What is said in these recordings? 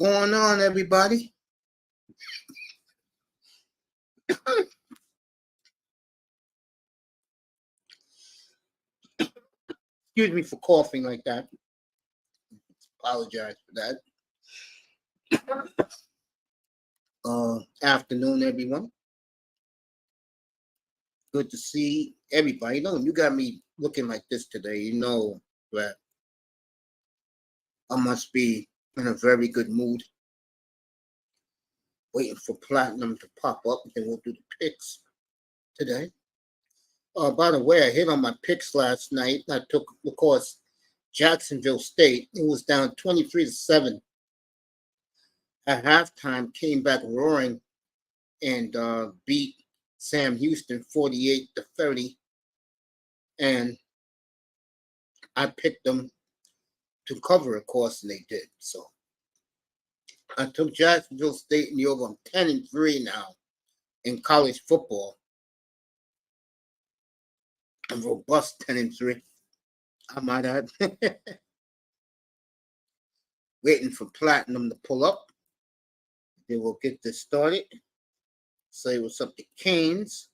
going on, everybody? Excuse me for coughing like that. Apologize for that. Afternoon, everyone. Good to see everybody. You got me looking like this today. You know that I must be in a very good mood. Waiting for Platinum to pop up, and then we'll do the picks today. By the way, I hit on my picks last night. I took, of course, Jacksonville State. It was down 23-7 at halftime. Came back roaring and beat Sam Houston 48-30. And I picked them to cover, of course, and they did. So I took Jacksonville State in the over. I'm 10-3 now in college football. A robust 10-3. I might add. Waiting for Platinum to pull up. Then we'll get this started. Say what's up to Canes.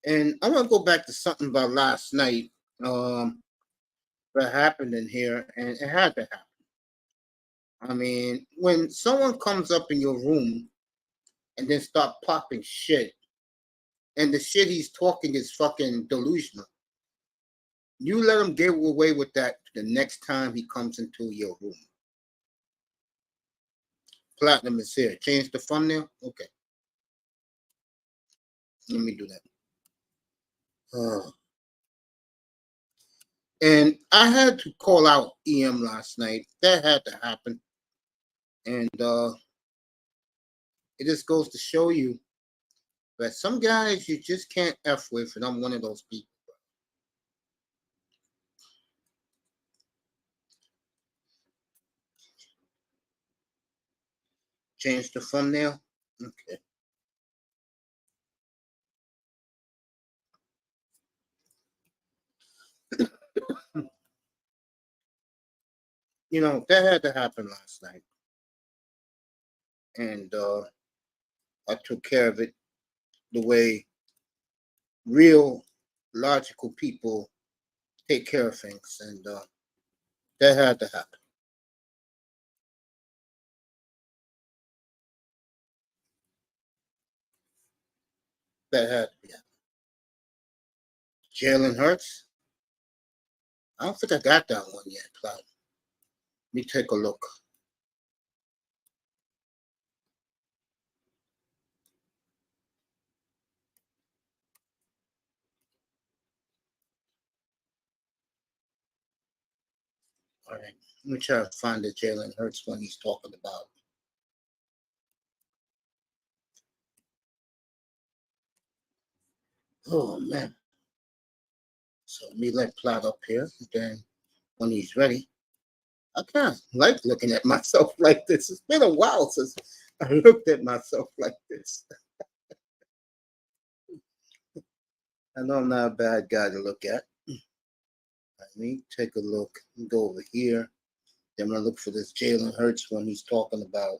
And I want to go back to something about last night that happened in here, and it had to happen. I mean, when someone comes up in your room and then start popping shit, and the shit he's talking is fucking delusional, you let him get away with that the next time he comes into your room. Platinum is here. Change the thumbnail? Okay. Let me do that. And I had to call out EM last night. That had to happen. And it just goes to show you that some guys you just can't F with, and I'm one of those people. Change the thumbnail? Okay. You know, that had to happen last night. And I took care of it the way real logical people take care of things. And that had to happen. That had to be happening. Jalen Hurts? I don't think I got that one yet, Cloud. Let me take a look. All right. Let me try to find the Jalen Hurts one he's talking about. Oh, man. So let me let Platt up here. Then when he's ready, I kind of like looking at myself like this. It's been a while since I looked at myself like this. I know I'm not a bad guy to look at. Let me take a look and go over here. Then I'm going to look for this Jalen Hurts one he's talking about.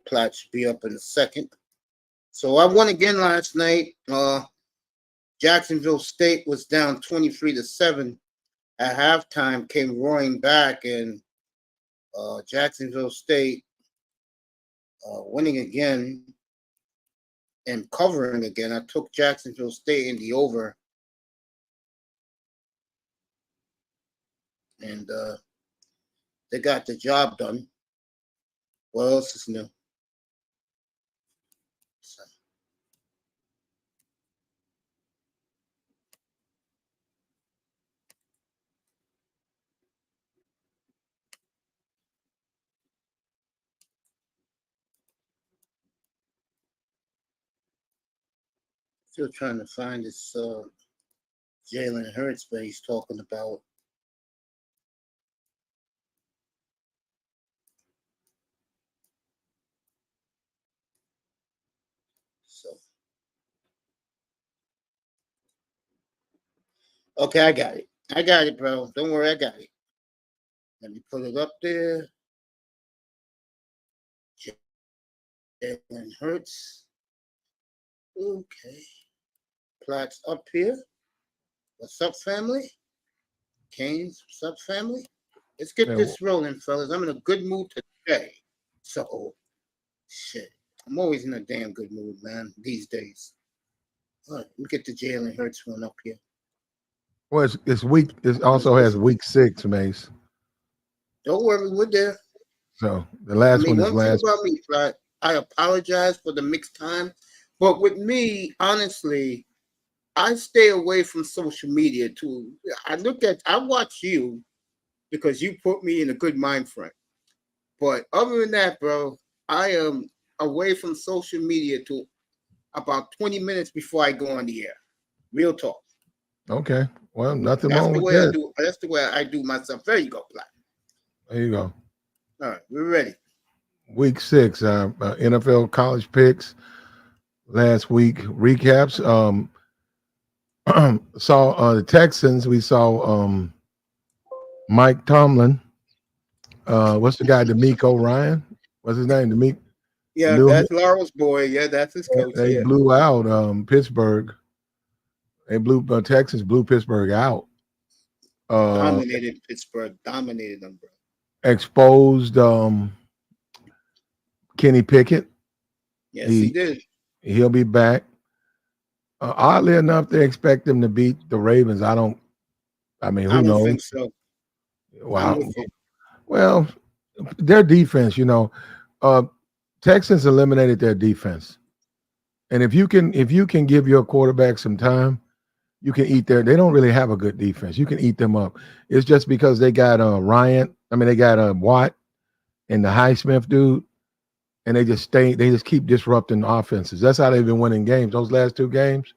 Platt should be up in a second. So I won again last night. Jacksonville State was down 23-7 at halftime, came roaring back, and Jacksonville State winning again and covering again. I took Jacksonville State in the over, and they got the job done. What else is new? So, still trying to find this Jalen Hurts that he's talking about. So Okay, I got it. I got it, bro. Don't worry, I got it. Let me put it up there. Jalen Hurts. Okay. Platts up here. What's up, family? Canes, what's up, family? Let's get Yeah, this rolling, fellas. I'm in a good mood today. So, shit. I'm always in a damn good mood, man, these days. All right, let me get the Jalen Hurts one up here. well, it's week. It also has week 6, Mace. Don't worry, we're there. So the I last mean, one is one thing last. about me, right? I apologize for the mixed time, but with me, honestly, I stay away from social media too. I watch you because you put me in a good mind frame. But other than that, bro, I am away from social media to about 20 minutes before I go on the air. Real talk. Okay. Well, nothing That's wrong the with way I that. do. That's the way I do myself. There you go, Black. There you go. All right, we're ready. Week 6, NFL college picks. Last week recaps. Saw the Texans. We saw Mike Tomlin. What's the guy? D'Amico Ryan. What's his name? D'Amico. Yeah, that's Laurel's boy. Yeah, that's his coach. They Yeah, blew out Pittsburgh. They blew Texans blew Pittsburgh out. dominated Pittsburgh. Dominated them, bro. Exposed Kenny Pickett. Yes, he He did. he'll be back. Oddly enough, they expect him to beat the Ravens. I mean, I who don't knows? think so. I'm Wow. with you. Well, their defense, uh, Texans eliminated their defense, and if you can give your quarterback some time, you can eat their. They don't really have a good defense. You can eat them up. It's just because they got Ryan. I mean, they got Watt and the Highsmith dude, and they just stay. They just keep disrupting offenses. That's how they've been winning games. Those last 2 games,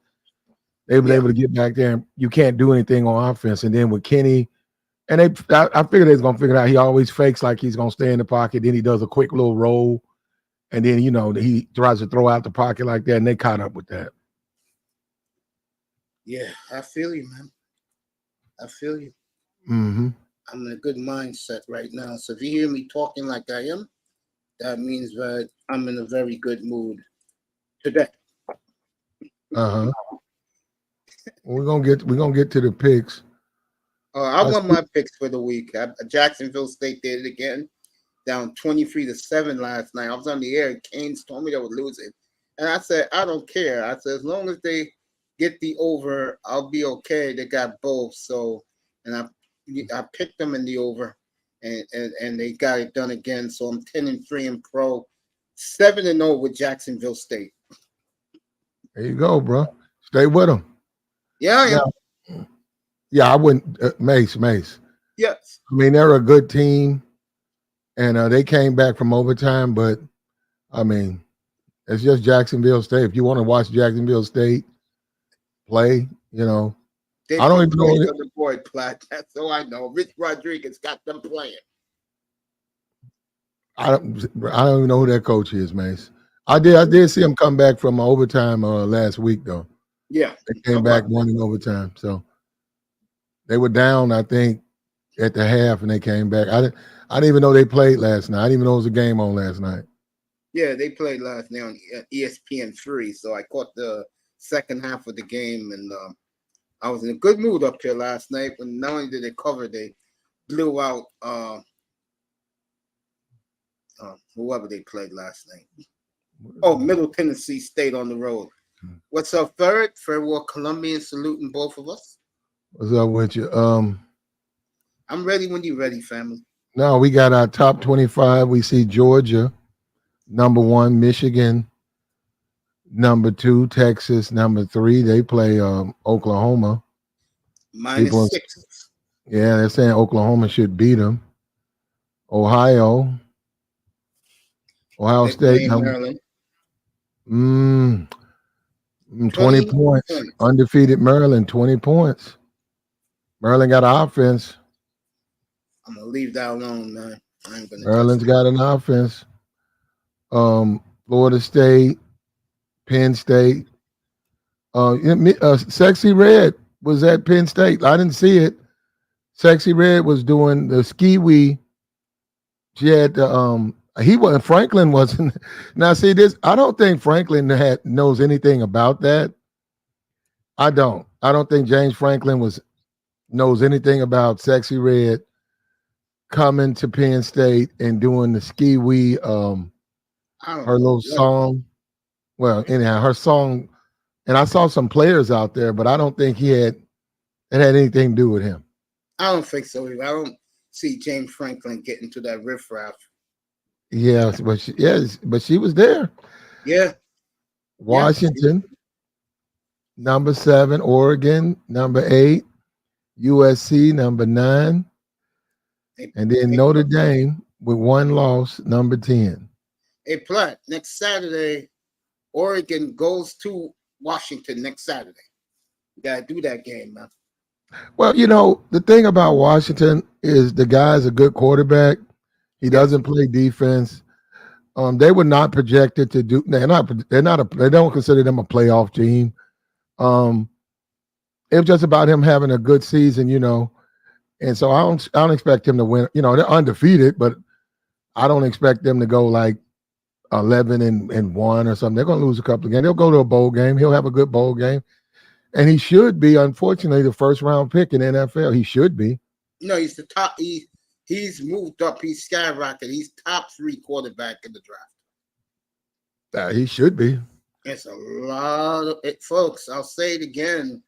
they've been Yeah, able to get back there. And you can't do anything on offense, and then with Kenny. And I figured they was gonna figure it out. He always fakes like he's gonna stay in the pocket. Then he does a quick little roll, and then he tries to throw out the pocket like that, and they caught up with that. yeah. I feel you, man. I feel you. Mm-hmm. I'm in a good mindset right now. So if you hear me talking like I am, that means that I'm in a very good mood today. Uh-huh. We're gonna get to the picks. I I won see. my picks for the week. Jacksonville State did it again, down 23-7 last night. I was on the air. Canes told me they were losing, and I said I don't care. I said as long as they get the over, I'll be okay. They got both, so and I picked them in the over, and they got it done again. So I'm 10-3 in pro, 7-0 with Jacksonville State. There you go, bro. Stay with them. Yeah, I am. Now, yeah, I wouldn't. Mace. Yes. I mean, they're a good team, and they came back from overtime. But I mean, it's just Jacksonville State. If you want to watch Jacksonville State play, They I don't put even know. points on the board, Platt. That's all I know. Rich Rodriguez got them playing. I don't even know who that coach is, Mace. I did see him come back from overtime last week though. Yeah. They came Okay. back one in overtime, so they were down, I think, at the half, and they came back. I didn't even know they played last night. I didn't even know it was a game on last night. Yeah, they played last night on ESPN 3, so I caught the second half of the game, and I was in a good mood up here last night. When not only did they cover, they blew out whoever they played last night. Oh, Middle Tennessee State on the road. What's up, Ferret? Farewell, Colombian, saluting both of us. What's up with you? I'm ready when you're ready, family. No, we got our top 25. We see Georgia, number 1, Michigan, number 2, Texas, number 3. They play Oklahoma. People, -6. yeah, they're saying Oklahoma should beat them. Ohio They State, play Maryland. 20 20 points. points. Undefeated Maryland, 20 points. Maryland got an offense. I'm gonna leave that alone, man. I ain't gonna touch Maryland's that. got an offense. Florida State, Penn State. Sexy Red was at Penn State. I didn't see it. Sexy Red was doing the ski wee. She had the he wasn't Franklin wasn't. Now see this. I don't think Franklin knows anything about that. I don't. I don't think James Franklin knows anything about Sexy Red coming to Penn State and doing the ski wee her little song. Well, anyhow, her song, and I saw some players out there, but I don't think it had anything to do with him. I don't think so either. I don't see James Franklin getting to that riffraff. Yeah, but she was there. Yeah. Washington, number 7, Oregon, number 8, USC, number 9, and then Notre Dame with 1 loss, number 10. Hey, Platt, next Saturday, Oregon goes to Washington next Saturday. You got to do that game, man. Well, the thing about Washington is the guy's a good quarterback. He doesn't play defense. They were not projected to do. They don't consider them a playoff team. It was just about him having a good season, and so I don't expect him to win. They're undefeated, but I don't expect them to go like 11-1 or something. They're going to lose a couple of games. They'll go to a bowl game. He'll have a good bowl game, and he should be, unfortunately, the first round pick in the NFL. He should be. No, he's the top. He's moved up. He's skyrocketed. He's top 3 quarterback in the draft. He should be. It's a lot of it, folks. I'll say it again.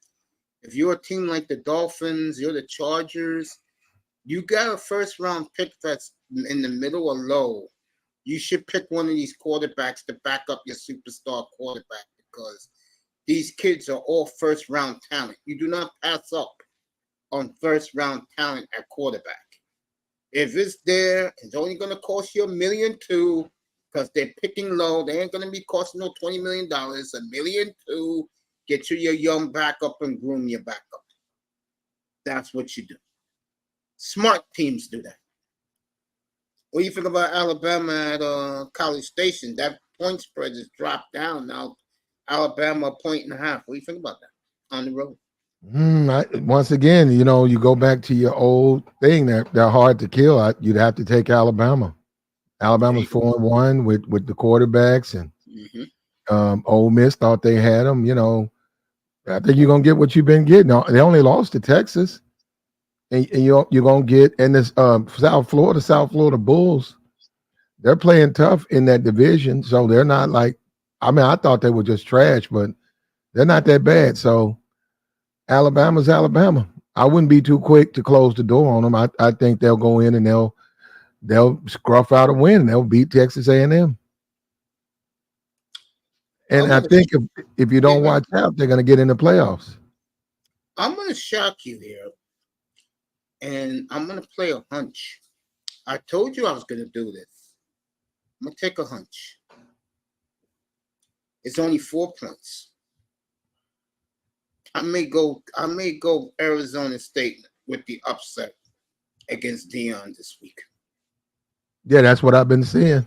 If you're a team like the Dolphins, you're the Chargers, you got a first round pick that's in the middle or low. You should pick one of these quarterbacks to back up your superstar quarterback because these kids are all first round talent. You do not pass up on first round talent at quarterback. If it's there, it's only going to cost you $1.2 million because they're picking low. They ain't going to be costing no $20 million. $1.2 million. Get you your young backup and groom your backup. That's what you do. Smart teams do that. What do you think about Alabama at College Station? That point spread has dropped down now. Alabama 1.5. What do you think about that on the road? Once again, you go back to your old thing that they're hard to kill. You'd have to take Alabama. Alabama's 4-1 with the quarterbacks, and Ole Miss thought they had them. I think you're gonna get what you've been getting. They only lost to Texas, and you're gonna get in this South Florida Bulls. They're playing tough in that division, so they're not like. I thought they were just trash, but they're not that bad. So Alabama's Alabama. I wouldn't be too quick to close the door on them. I think they'll go in and they'll scruff out a win and they'll beat Texas A&M. And I think if you don't watch out, they're going to get in the playoffs. I'm going to shock you here, and I'm going to play a hunch. I told you I was going to do this. I'm going to take a hunch. It's only 4 points. I may go Arizona State with the upset against Deion this week. Yeah, that's what I've been seeing.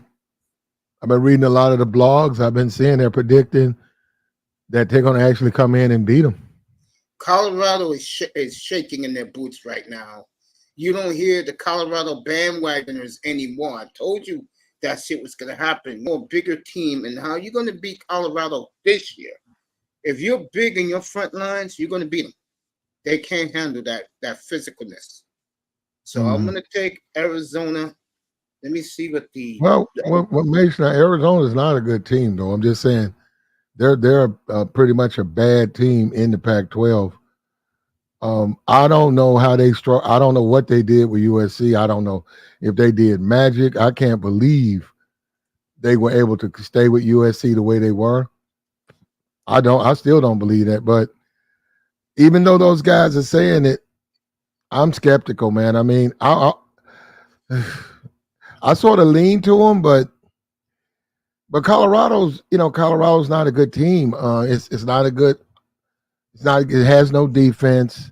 I've been reading a lot of the blogs. I've been seeing they're predicting that they're going to actually come in and beat them. Colorado is shaking in their boots right now. You don't hear the Colorado bandwagoners anymore. I told you that shit was going to happen. More bigger team, and how you're going to beat Colorado this year. If you're big in your front lines, you're going to beat them. They can't handle that physicalness. So I'm going to take Arizona. Let me see what what makes now Arizona is not a good team though. I'm just saying they're pretty much a bad team in the Pac-12. I don't know how they struck. I don't know what they did with USC. I don't know if they did magic. I can't believe they were able to stay with USC the way they were. I still don't believe that. But even though those guys are saying it, I'm skeptical, man. I mean, I sort of lean to them, but Colorado's not a good team. It's not a good. It has no defense.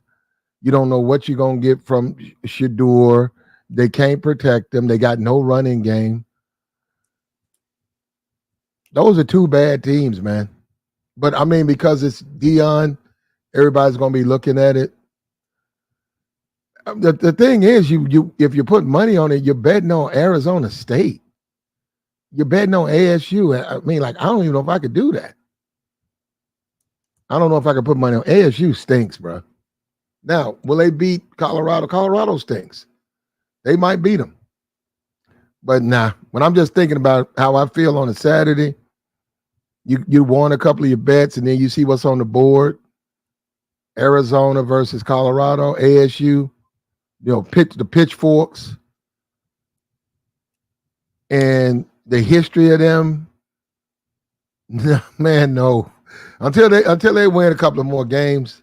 You don't know what you're gonna get from Shador. They can't protect them. They got no running game. Those are 2 bad teams, man. But I mean, because it's Deion Everybody's going to be looking at it. The thing is, you if you put money on it, you're betting on Arizona State. You're betting on ASU. I mean, like, I don't even know if I could do that. I don't know if I could put money on ASU. Stinks, bro. Now, will they beat Colorado? Colorado stinks. They might beat them. But nah, when I'm just thinking about how I feel on a Saturday, you won a couple of your bets, and then you see what's on the board. Arizona versus Colorado, ASU, the pitchforks and the history of them. Man, no. Until they win a couple of more games,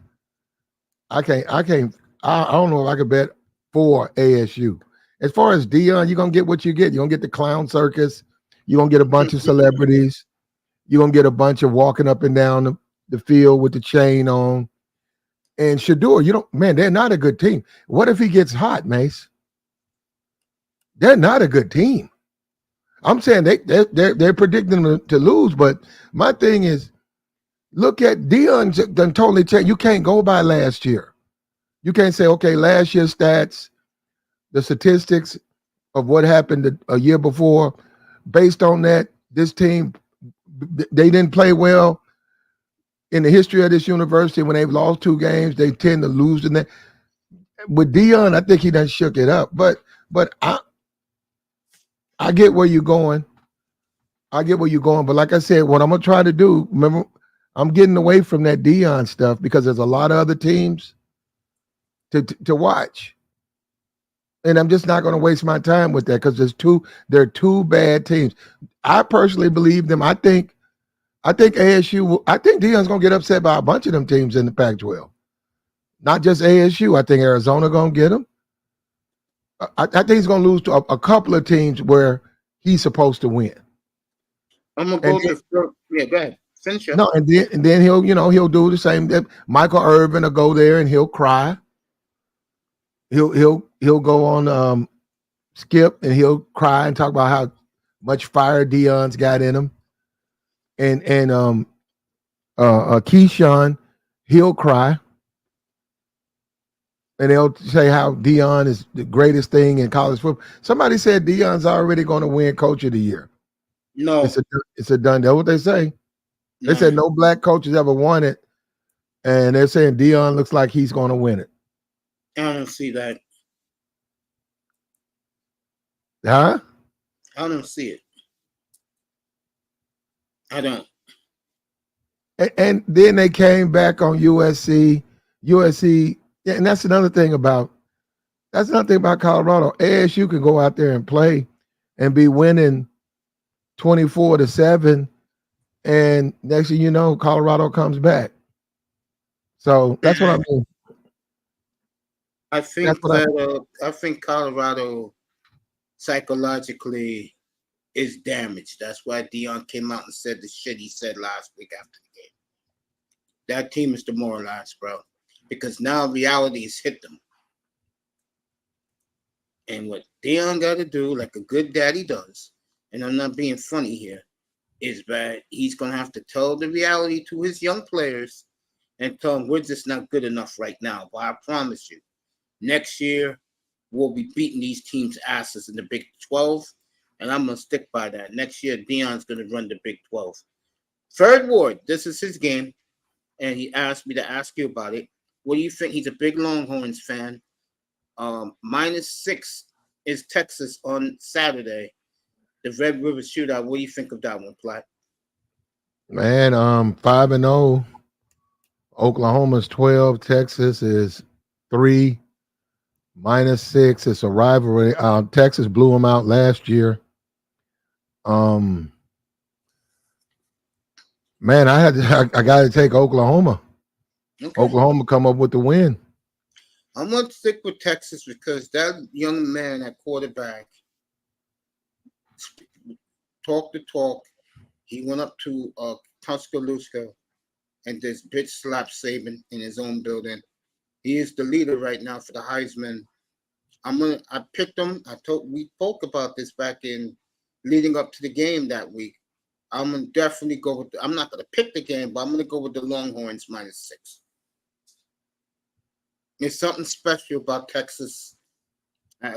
I don't know if I could bet for ASU. As far as Dion, you're gonna get what you get. You're gonna get the clown circus, you're gonna get a bunch of celebrities, you're gonna get a bunch of walking up and down the field with the chain on. And Shador, they're not a good team. What if he gets hot, Mace? They're not a good team. I'm saying they're predicting them to lose, but my thing is, look at Dion done totally changed. You can't go by last year. You can't say, okay, last year's stats, the statistics of what happened a year before, based on that, this team, they didn't play well. In the history of this university, when they've lost 2 games, they tend to lose in that. With Dion, I think he done shook it up. But I get where you're going. But like I said, what I'm gonna try to do, remember, I'm getting away from that Dion stuff because there's a lot of other teams to watch. And I'm just not gonna waste my time with that because they're 2 bad teams. I personally believe them. I think ASU, I think Dion's going to get upset by a bunch of them teams in the Pac-12. Not just ASU. I think Arizona going to get them. I think he's going to lose to a couple of teams where he's supposed to win. I'm going to go go ahead. Finish up. No, and then he'll do the same. Michael Irvin will go there and he'll cry. He'll go on Skip and he'll cry and talk about how much fire Dion's got in him. And Keyshawn, he'll cry. And they'll say how Dion is the greatest thing in college football. Somebody said Dion's already going to win Coach of the Year. No. It's a done deal. What they say? No. They said no black coaches ever won it. And they're saying Dion looks like he's going to win it. I don't see that. Huh? I don't see it. I don't. And then they came back on USC, and that's another thing about Colorado. ASU can go out there and play and be winning 24-7, and next thing you know, Colorado comes back. So that's what I mean. I think Colorado psychologically is damaged. That's why Dion came out and said the shit he said last week after the game. That team is demoralized, bro, because now reality has hit them. And what Dion got to do, like a good daddy does, and I'm not being funny here, is that he's going to have to tell the reality to his young players and tell them we're just not good enough right now. But I promise you, next year we'll be beating these teams' asses in the Big 12. And I'm going to stick by that. Next year, Dion's going to run the Big 12. Third Ward, this is his game. And he asked me to ask you about it. What do you think? He's a big Longhorns fan. -6 is Texas on Saturday. The Red River Shootout. What do you think of that one, Platt? Man, 5-0. Oklahoma's 12. Texas is 3. -6. It's a rivalry. Texas blew them out last year. Man, I got to take Oklahoma. Okay. Oklahoma come up with the win. I'm going to stick with Texas because that young man at quarterback talk the talk. He went up to Tuscaloosa and this bitch slapped Saban in his own building. He is the leader right now for the Heisman. I picked him. We spoke about this back in leading up to the game that week. I'm gonna definitely go with. I'm not gonna pick the game, but I'm gonna go with the Longhorns -6. There's something special about Texas.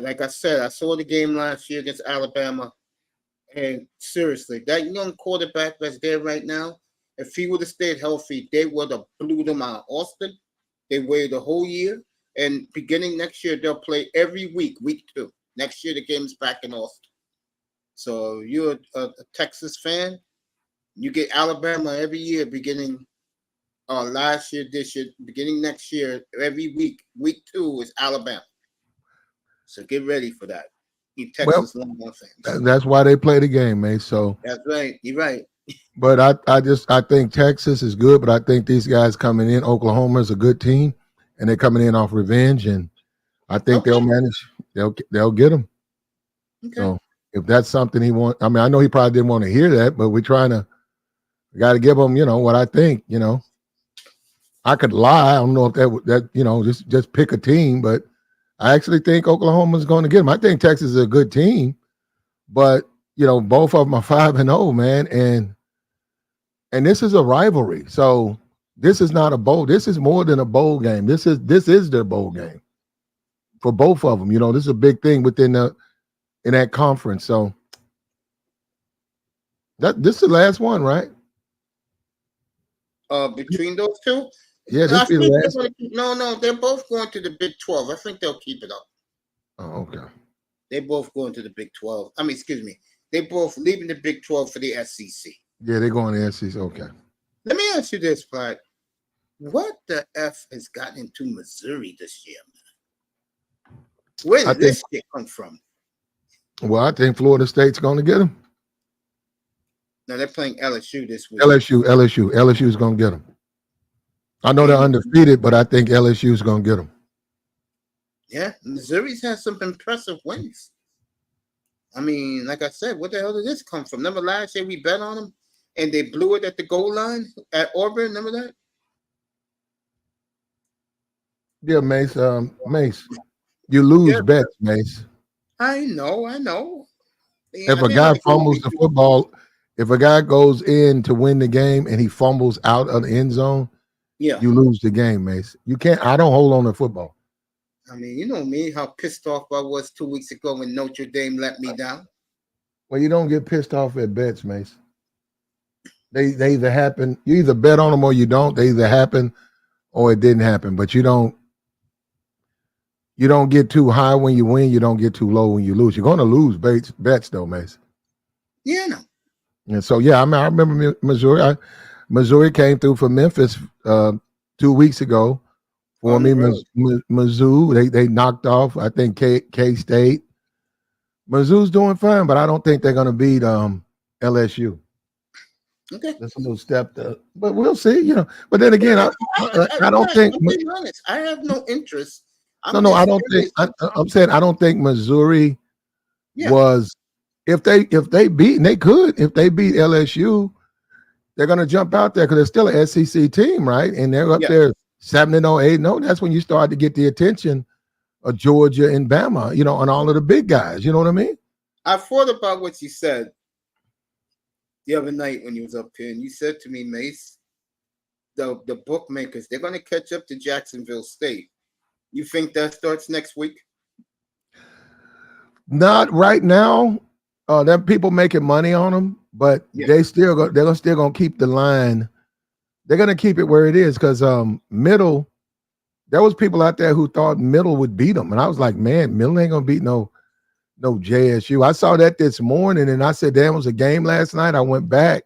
Like I said, I saw the game last year against Alabama, and seriously, that young quarterback that's there right now, if he would have stayed healthy, they would have blew them out. Austin, they waited a whole year, and beginning next year, they'll play every week, week 2. Next year, the game's back in Austin. So you're a Texas fan, you get Alabama every year, beginning last year, this year, beginning next year, every week. Week 2 is Alabama. So get ready for that. You Texas Longhorn fans. That's why they play the game, man. So that's right. You're right. But I think Texas is good, but I think these guys coming in, Oklahoma is a good team, and they're coming in off revenge, and I think they'll manage. They'll get them. Okay. So if that's something he wants, I mean, I know he probably didn't want to hear that, but we got to give him, what I think. I could lie. I don't know if that just pick a team, but I actually think Oklahoma's going to get them. I think Texas is a good team, but both of them are 5-0, man, and this is a rivalry. So this is not a bowl. This is more than a bowl game. This is their bowl game for both of them. This is a big thing in that conference. So this is the last one, right? Between those two. Yeah, this be the last. No, they're both going to the Big 12. I think they'll keep it up. Oh, okay. They're both going to the Big 12. I mean, excuse me. They're both leaving the Big 12 for the SEC. Yeah, they're going to the SEC. Okay. Let me ask you this, Platt. What the F has gotten into Missouri this year, man? Where did this shit come from? Well, I think Florida State's going to get them. No, they're playing LSU this week. LSU is going to get them. I know they're undefeated, but I think LSU is going to get them. Yeah, Missouri's had some impressive wins. I mean, like I said, what the hell did this come from? Remember last year we bet on them and they blew it at the goal line at Auburn? Remember that? Yeah, Mace. Mace, you lose bets, Mace. I know. If a guy fumbles the football, if a guy goes in to win the game and he fumbles out of the end zone, you lose the game, Mace. You can't. I don't hold on to football. I mean, you know me, how pissed off I was 2 weeks ago when Notre Dame let me down. Well, you don't get pissed off at bets, Mace. They either happen. You either bet on them or you don't. They either happen or it didn't happen. But you don't get too high when you win. You don't get too low when you lose. You're going to lose bets though, Mace. Yeah, no. And so, I mean, I remember Missouri. Missouri came through for Memphis 2 weeks ago. For me, Mizzou, they knocked off, I think, K-State. Mizzou's doing fine, but I don't think they're going to beat LSU. Okay. That's a little step up. But we'll see, But then again, I don't think. I'm being honest. I have no interest. I don't think. I'm saying I don't think Missouri was. If they beat, and they could, if they beat LSU, they're going to jump out there because they're still an SEC team, right? And they're up there 7-0, 8-0. That's when you start to get the attention of Georgia and Bama, and all of the big guys. You know what I mean? I thought about what you said the other night when you was up here, and you said to me, Mace, the bookmakers, they're going to catch up to Jacksonville State. You think that starts next week? Not right now. Them people making money on them, but they're still gonna keep the line. They're gonna keep it where it is because Middle. There was people out there who thought Middle would beat them, and I was like, man, Middle ain't gonna beat no JSU. I saw that this morning, and I said, damn, it was a game last night. I went back,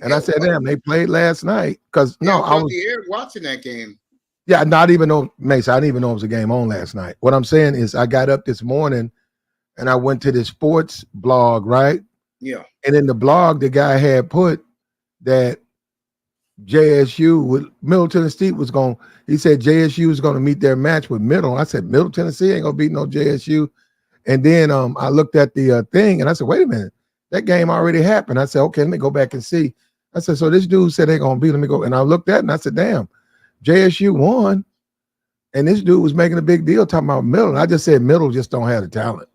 and I said, damn, they played last night because I was here watching that game. Yeah, not even know Mace. I didn't even know it was a game on last night. What I'm saying is, I got up this morning. And I went to this sports blog, right? Yeah. And in the blog, the guy had put that Middle Tennessee was going. He said JSU was going to meet their match with Middle. I said Middle Tennessee ain't going to beat no JSU. And then I looked at the thing and I said, wait a minute, that game already happened. I said, okay, let me go back and see. I said, so this dude said they're going to beat. Let me go. And I looked at it and I said, damn, JSU won. And this dude was making a big deal talking about Middle. And I just said Middle just don't have the talent.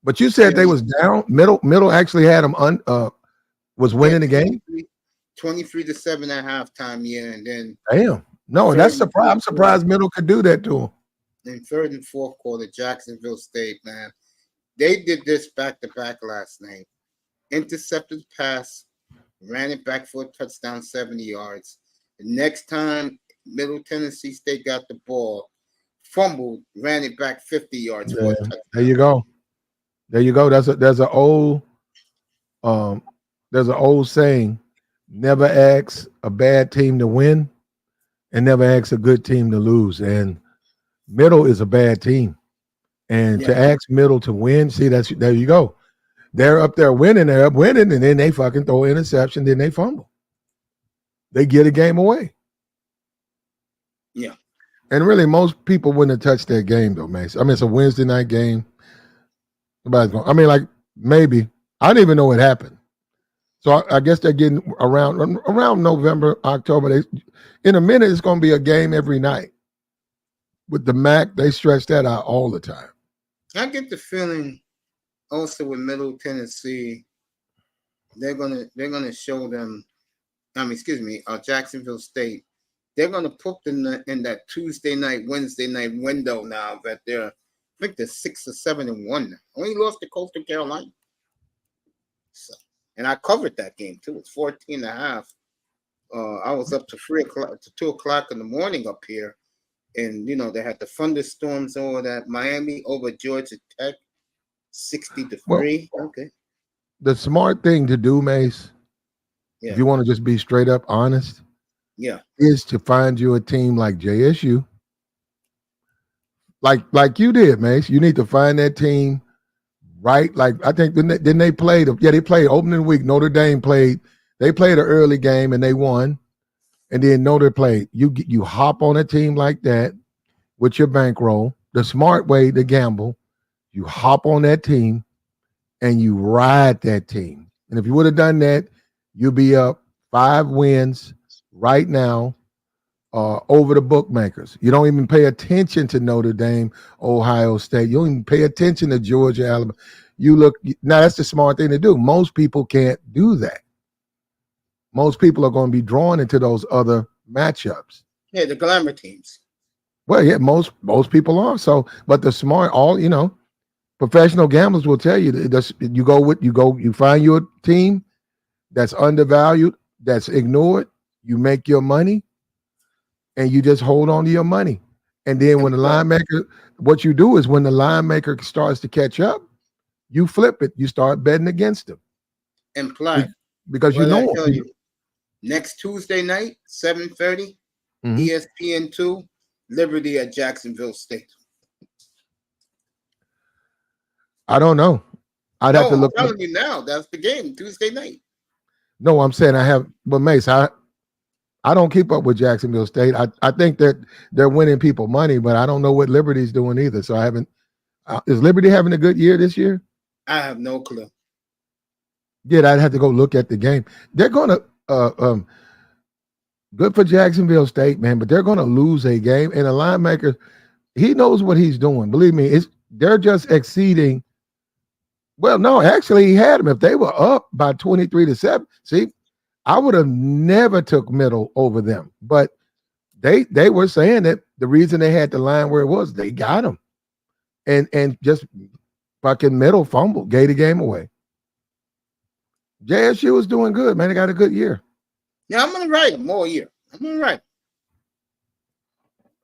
But you said they was down. Middle actually had them was winning the game. 23-7 at halftime, and then damn. No, and Third that's and surprise. I'm fourth quarter. surprised Middle could do that to him. In third and fourth quarter, Jacksonville State, man, they did this back to back last night. Intercepted pass, ran it back for a touchdown, 70 yards. The next time Middle Tennessee State got the ball, fumbled, ran it back 50 yards for a Yeah. touchdown. There you go. There you go. Um there's an old saying, never ask a bad team to win and never ask a good team to lose. And Middle is a bad team. And to Yeah, ask Middle to win, see, there you go. They're up there winning, they're up winning, and then they fucking throw an interception, then they fumble. They get a game away. yeah. And really, most people wouldn't have touched that game, though, Mace. I mean, it's a Wednesday night game. Nobody's going. I mean, like maybe I didn't even know what happened. So I guess they're getting around November, October. In a minute, it's going to be a game every night. With the MAC, they stretch that out all the time. I get the feeling also with Middle Tennessee, they're gonna show them. Jacksonville State. They're gonna put them in that Tuesday night, Wednesday night window now that I think they're 6 or 7-1 now. Only lost to Coastal Carolina. So, and I covered that game too. It's 14.5. I was up to 2 o'clock in the morning up here, and they had the thunderstorms over that Miami over Georgia Tech, 60-3. Well, okay. The smart thing to do, Mace, Yeah. if you want to just be straight up honest, Yeah. is to find you a team like JSU, like you did, Mace. You need to find that team, right? Like I think then they played. They played opening week. Notre Dame played. They played an early game and they won, and then Notre played. You hop on a team like that with your bankroll. The smart way to gamble, you hop on that team and you ride that team. And if you would have done that, you'll be up 5 wins right now over the bookmakers. You don't even pay attention to Notre Dame, Ohio State. You don't even pay attention to Georgia, Alabama. Now that's the smart thing to do. Most people can't do that. Most people are going to be drawn into those other matchups. Yeah, the glamour teams. Well, yeah, most people are. So, but the smart, professional gamblers will tell you that you find your team that's undervalued, that's ignored, you make your money, and you just hold on to your money. And then when the line maker, what you do is when the line maker starts to catch up, you flip it. You start betting against them. And play. Because well, you know I tell you, next Tuesday night, 7:30, ESPN2, Liberty at Jacksonville State. I don't know. I'd have to look. I'm telling you now, that's the game, Tuesday night. No, I'm saying but Mace, I don't keep up with Jacksonville State. I think that they're winning people money, but I don't know what Liberty's doing either. So I haven't. Is Liberty having a good year this year? I have no clue. Yeah, I'd have to go look at the game. They're going to good for Jacksonville State, man, but they're going to lose a game. And the line maker, he knows what he's doing. Believe me, they're just exceeding. Well, no, actually, he had them. If they were up by 23-7, see, I would have never took Middle over them. But they were saying that the reason they had the line where it was, they got them. And just fucking Middle fumbled, gave the game away. JSU is doing good, man. They got a good year. Yeah, I'm gonna write them all year. I'm gonna write.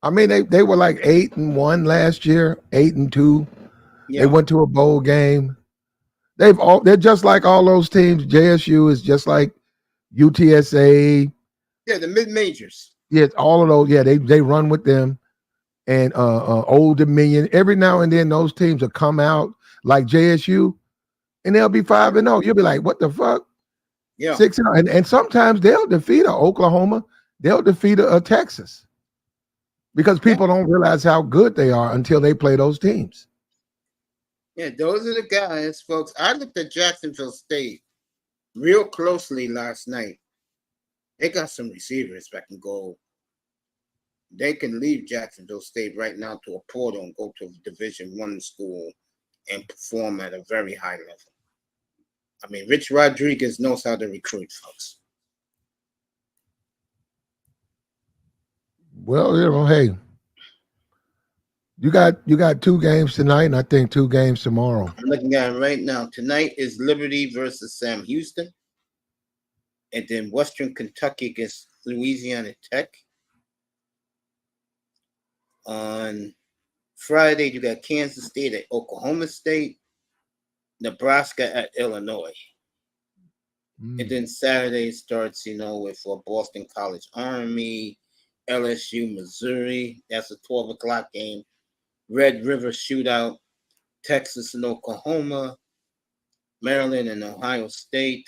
I mean, they were like 8-1 last year, 8-2. Yeah. They went to a bowl game. They're just like all those teams. JSU is just like UTSA. Yeah, the mid majors. Yeah, all of those. Yeah, they run with them. And Old Dominion. Every now and then, those teams will come out like JSU, and they'll be 5-0. You'll be like, "What the fuck?" Yeah, 6-0, and sometimes they'll defeat Oklahoma. They'll defeat a Texas because people don't realize how good they are until they play those teams. Yeah, those are the guys, folks. I looked at Jacksonville State real closely last night. They got some receivers that can go. They can leave Jacksonville State right now to a portal and go to a Division I school and perform at a very high level. I mean, Rich Rodriguez knows how to recruit, folks. Well, hey, you got two games tonight, and I think two games tomorrow. I'm looking at it right now. Tonight is Liberty versus Sam Houston, and then Western Kentucky against Louisiana Tech. On Friday, you got Kansas State at Oklahoma State, Nebraska at Illinois. And then Saturday starts, with Boston College Army, LSU, Missouri. That's a 12 o'clock game. Red River Shootout, Texas and Oklahoma, Maryland and Ohio State.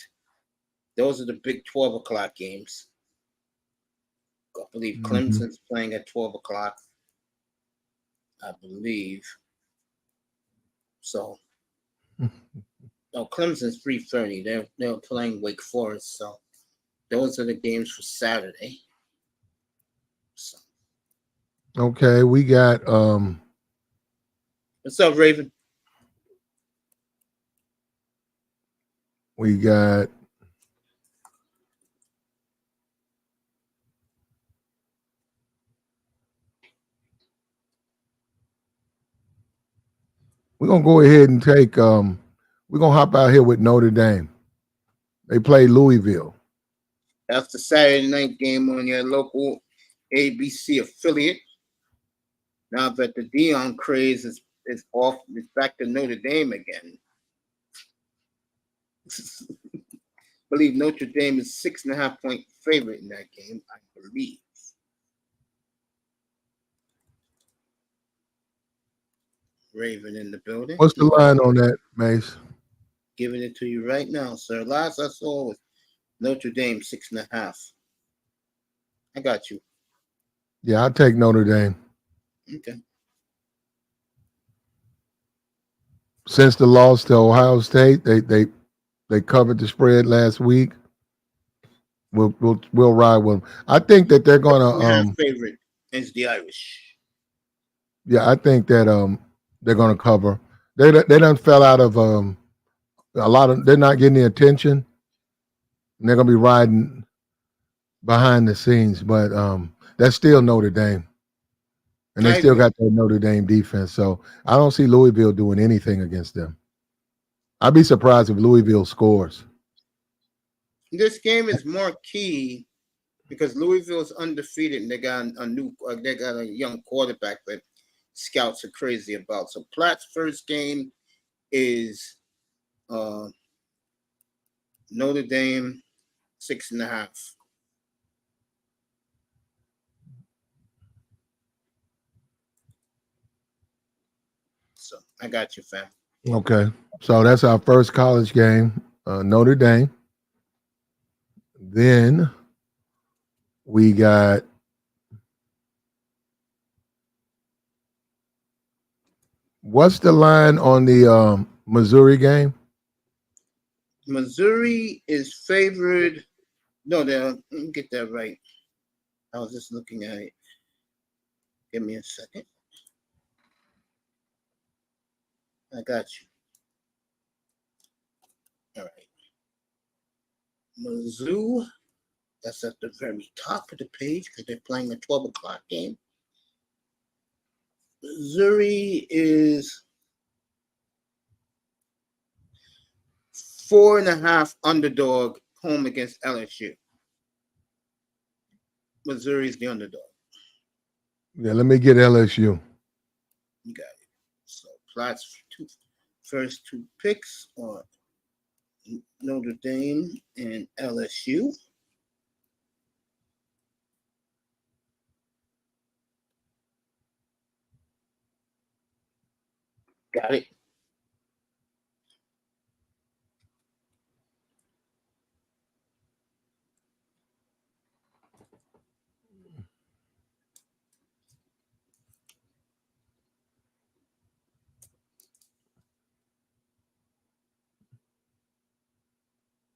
Those are the big 12 o'clock games. I believe Clemson's playing at 12 o'clock. I believe. So, no, Clemson's 3:30. They're playing Wake Forest. So, those are the games for Saturday. So. Okay, we got What's up, Raven? we got we're gonna go ahead and take we're gonna hop out here with Notre Dame. They play Louisville. That's the Saturday night game on your local ABC affiliate. Now that the Dion craze is off, it's back to Notre Dame again. I believe Notre Dame is 6.5-point favorite in that game, I believe. Raven in the building. What's the line on that, Mace? Giving it to you right now, sir. Last I saw was Notre Dame 6.5. I got you. Yeah, I'll take Notre Dame. Okay. Since the loss to Ohio State, they covered the spread last week. We'll ride with them. I think that they're gonna favorite is the Irish. Yeah, I think that they're gonna cover. They done fell out of a lot of. They're not getting the attention. And they're gonna be riding behind the scenes, but that's still Notre Dame, and they still got that Notre Dame defense. So I don't see Louisville doing anything against them. I'd be surprised if Louisville scores. This game is more key because Louisville is undefeated and they got a young quarterback that scouts are crazy about. So Platt's first game is Notre Dame 6.5. So I got you, fam. Okay, so that's our first college game, Notre Dame. Then we got what's the line on the Missouri game? Missouri is favored. No, let me get that right. I was just looking at it. Give me a second. I got you. All right. Mizzou, that's at the very top of the page because they're playing a 12 o'clock game. Missouri is 4.5 underdog home against LSU. Missouri's the underdog. Yeah, let me get LSU. You got it. So Platt's first two picks are Notre Dame and LSU. Got it.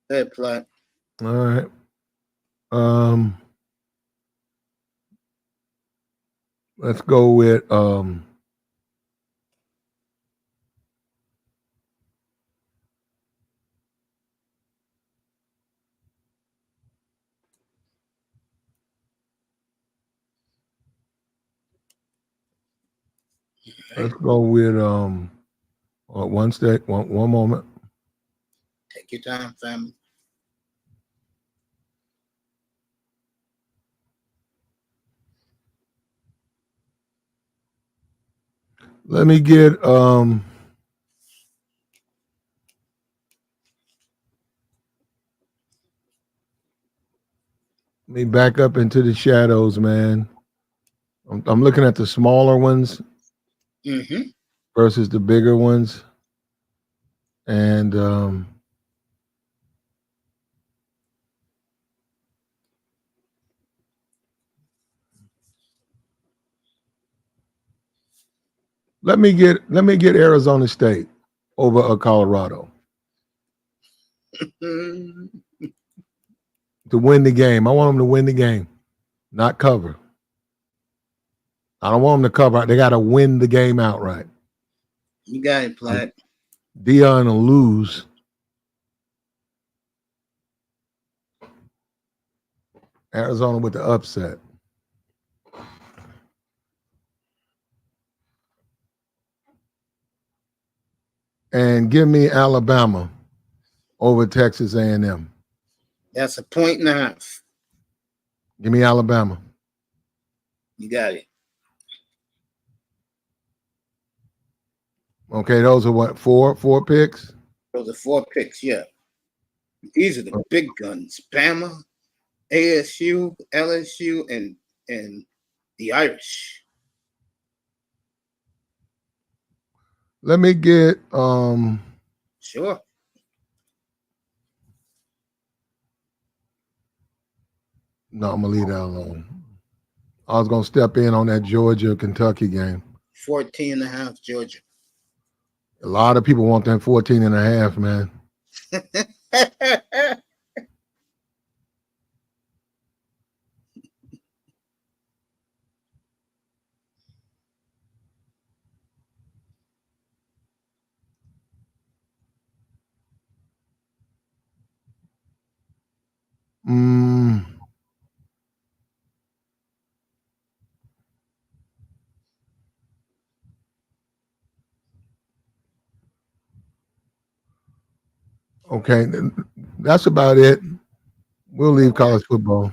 Head Platt. All right. Let's go with Let's go with one moment. Take your time, family. Let me get me back up into the shadows, man. I'm looking at the smaller ones versus the bigger ones. And let me get Arizona State over Colorado to win the game. I want them to win the game, not cover. I don't want them to cover. They got to win the game outright. You got it, Platt. Dion will lose. Arizona with the upset. And give me Alabama over Texas A&M. That's a 1.5. Give me Alabama. You got it. Okay, those are what, four picks? Those are 4 picks, yeah. These are the big guns. Bama, ASU, LSU, and the Irish. Let me get Sure. No, I'm gonna leave that alone. I was gonna step in on that Georgia-Kentucky game. 14.5, Georgia. A lot of people want that 14.5, man. Okay, that's about it. We'll leave college football.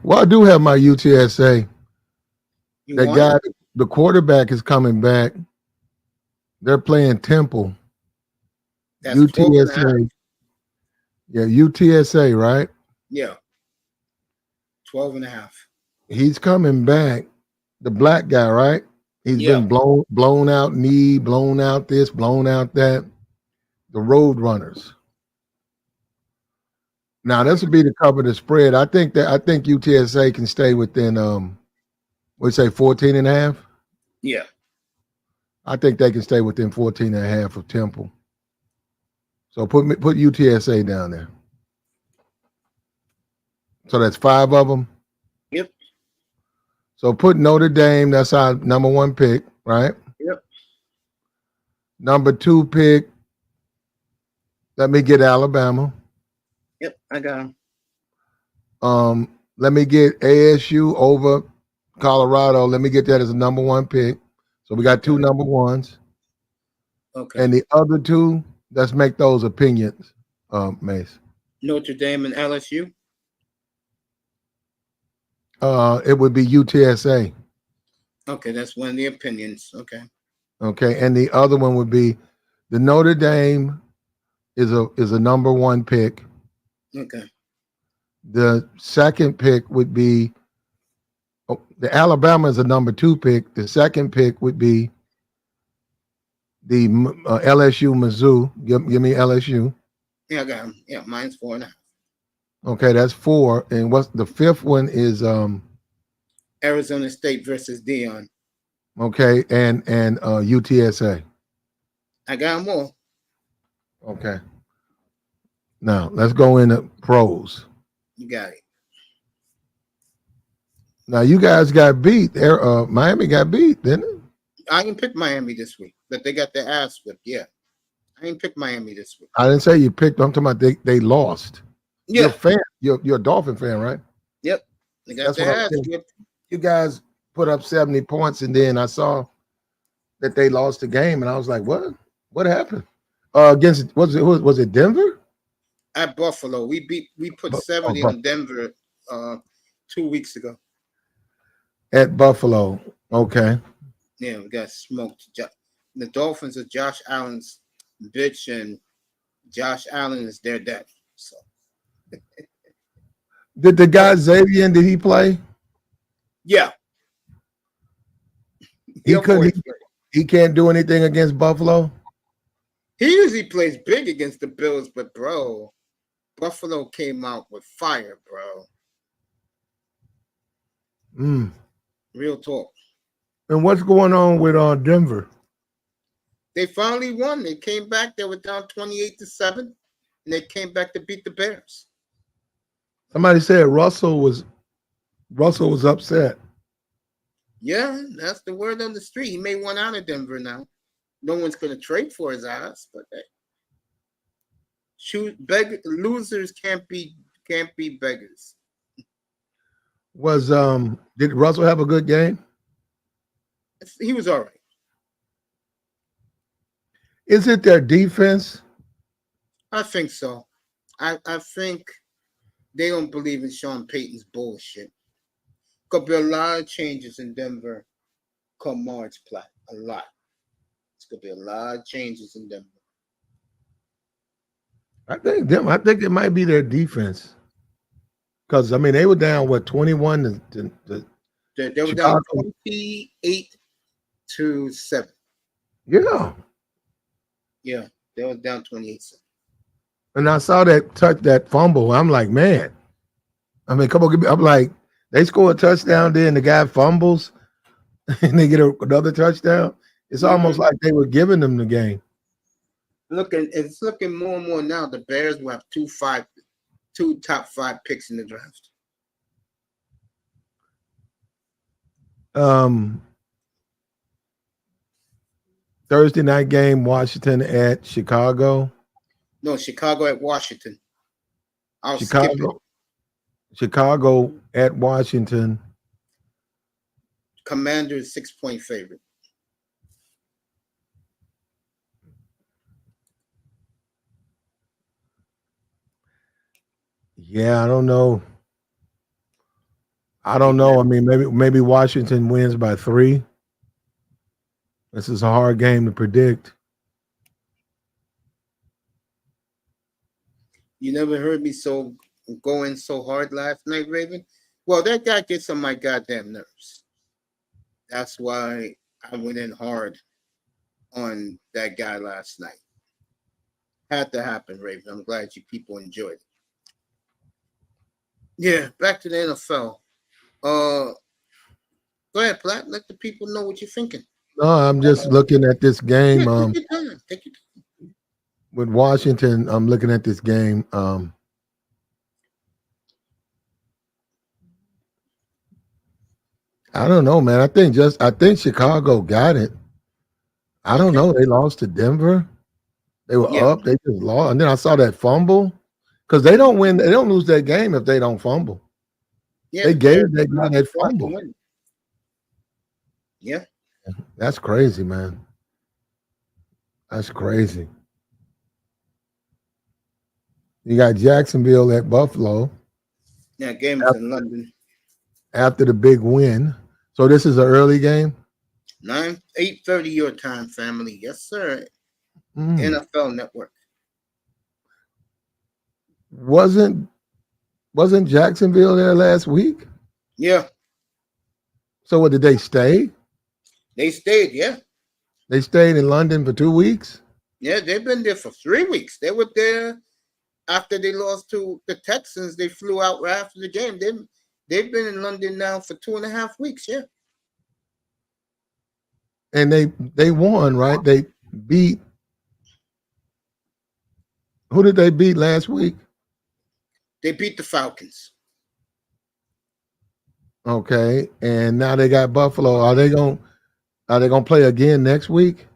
Well, I do have my UTSA. That guy, the quarterback is coming back. They're playing Temple. That's UTSA. Yeah, UTSA, right? Yeah. 12.5. He's coming back. The black guy, right? He's been blown out knee, blown out this, blown out that. The Road Runners. Now this would be to cover the spread. I think UTSA can stay within we say 14.5. Yeah. I think they can stay within 14.5 of Temple. So put UTSA down there. So that's 5 of them. Yep. So put Notre Dame. That's our number 1 pick, right? Yep. Number 2 pick. Let me get Alabama. Yep, I got him. Let me get ASU over Colorado. Let me get that as a number 1 pick. So we got 2 number 1s. Okay. And the other 2, let's make those opinions, Mace. Notre Dame and LSU? It would be UTSA. Okay, that's one of the opinions. Okay. Okay, and the other one would be the Notre Dame is a number 1 pick. Okay. The second pick would be the Alabama is a number 2 pick. The second pick would be the LSU Mizzou. Give me LSU. Yeah, I got him. Yeah, mine's 4.5. Okay, that's 4. And what's the 5th one is Arizona State versus Dion. Okay, and UTSA. I got them all. Okay. Now let's go into pros. You got it. Now you guys got beat. Miami got beat, didn't it? I didn't pick Miami this week, but they got their ass whipped. Yeah, I didn't pick Miami this week. I didn't say you picked. I'm talking about they lost. Yeah, you're a fan. You're a Dolphin fan, right? Yep. They got their ass whipped. You guys put up 70 points, and then I saw that they lost the game, and I was like, what? What happened? Against was it Denver? At Buffalo. We put Oh, 70 on Denver 2 weeks ago. at Buffalo. Okay. Yeah, we got smoked. The Dolphins are Josh Allen's bitch, and Josh Allen is their dad. So Did the guy Xavier, did he play? yeah, He your couldn't. boy. He can't do anything against Buffalo. He usually plays big against the Bills, but bro, Buffalo came out with fire, bro. Real talk. And what's going on with Denver? They finally won. They came back. They were down 28-7, and they came back to beat the Bears. Somebody said Russell was upset. Yeah, that's the word on the street. He may want out of Denver now. No one's going to trade for his ass, but hey, losers can't be beggars. Did Russell have a good game? He was all right. Is it their defense? I think so. I think they don't believe in Sean Payton's bullshit. Could be a lot of changes in Denver come March play. A lot. It's gonna be a lot of changes in Denver. I think it might be their defense. Because I mean they were down 21 to They were Chicago. down 28-7. Yeah. Yeah, they were down 28-7. And I saw that fumble. I'm like, man. I mean, come on, I'm like, they score a touchdown, then the guy fumbles, and they get another touchdown. It's almost like they were giving them the game. It's looking more and more now. The Bears will have two top 5 picks in the draft. Thursday night game, Washington at Chicago. No, Chicago at Washington. Chicago at Washington. Commanders 6-point favorite. Yeah, I don't know. I mean, maybe Washington wins by 3. This is a hard game to predict. You never heard me going so hard last night, Raven. Well, that guy gets on my goddamn nerves. That's why I went in hard on that guy last night. Had to happen, Raven. I'm glad you people enjoyed it. Yeah, back to the NFL. Go ahead, Platt. Let the people know what you're thinking. No, I'm just looking at this game. Yeah, take your time. Take your time. With Washington, I'm looking at this game. I don't know, man. I think Chicago got it. I don't know. They lost to Denver. They were up. They just lost. And then I saw that fumble. Because they don't win. They don't lose that game if they don't fumble. Yeah, they gave that guy that fumble. Yeah. That's crazy, man. That's crazy. You got Jacksonville at Buffalo. Yeah, game is in London. After the big win. So this is an early game? 8:30 your time, family. Yes, sir. NFL Network. Wasn't Jacksonville there last week? Yeah. So what, did they stay? They stayed, yeah. They stayed in London for 2 weeks? Yeah, they've been there for 3 weeks. They were there after they lost to the Texans. They flew out right after the game. They've been in London now for 2.5 weeks, yeah. And they won, right? They beat. Who did they beat last week? They beat the Falcons. Okay, and now they got Buffalo. Are they gonna play again next week?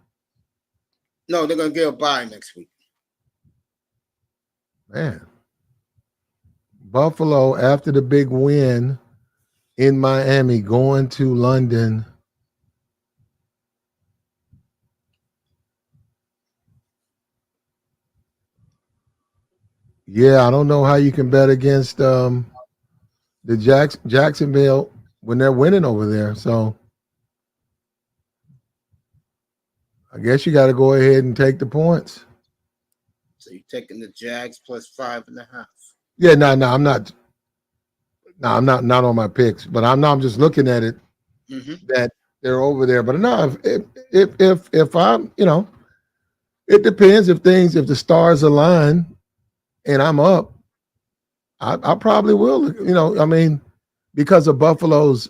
No, they're gonna get a bye next week. Man, Buffalo after the big win in Miami, going to London. Yeah, I don't know how you can bet against the Jacksonville when they're winning over there. So I guess you got to go ahead and take the points. So you're taking the Jags plus 5.5. Yeah, no, I'm not. No, I'm not on my picks, but I'm just looking at it that they're over there. But no, if I'm, it depends if the stars align and I'm up, I probably will. I mean, because of Buffalo's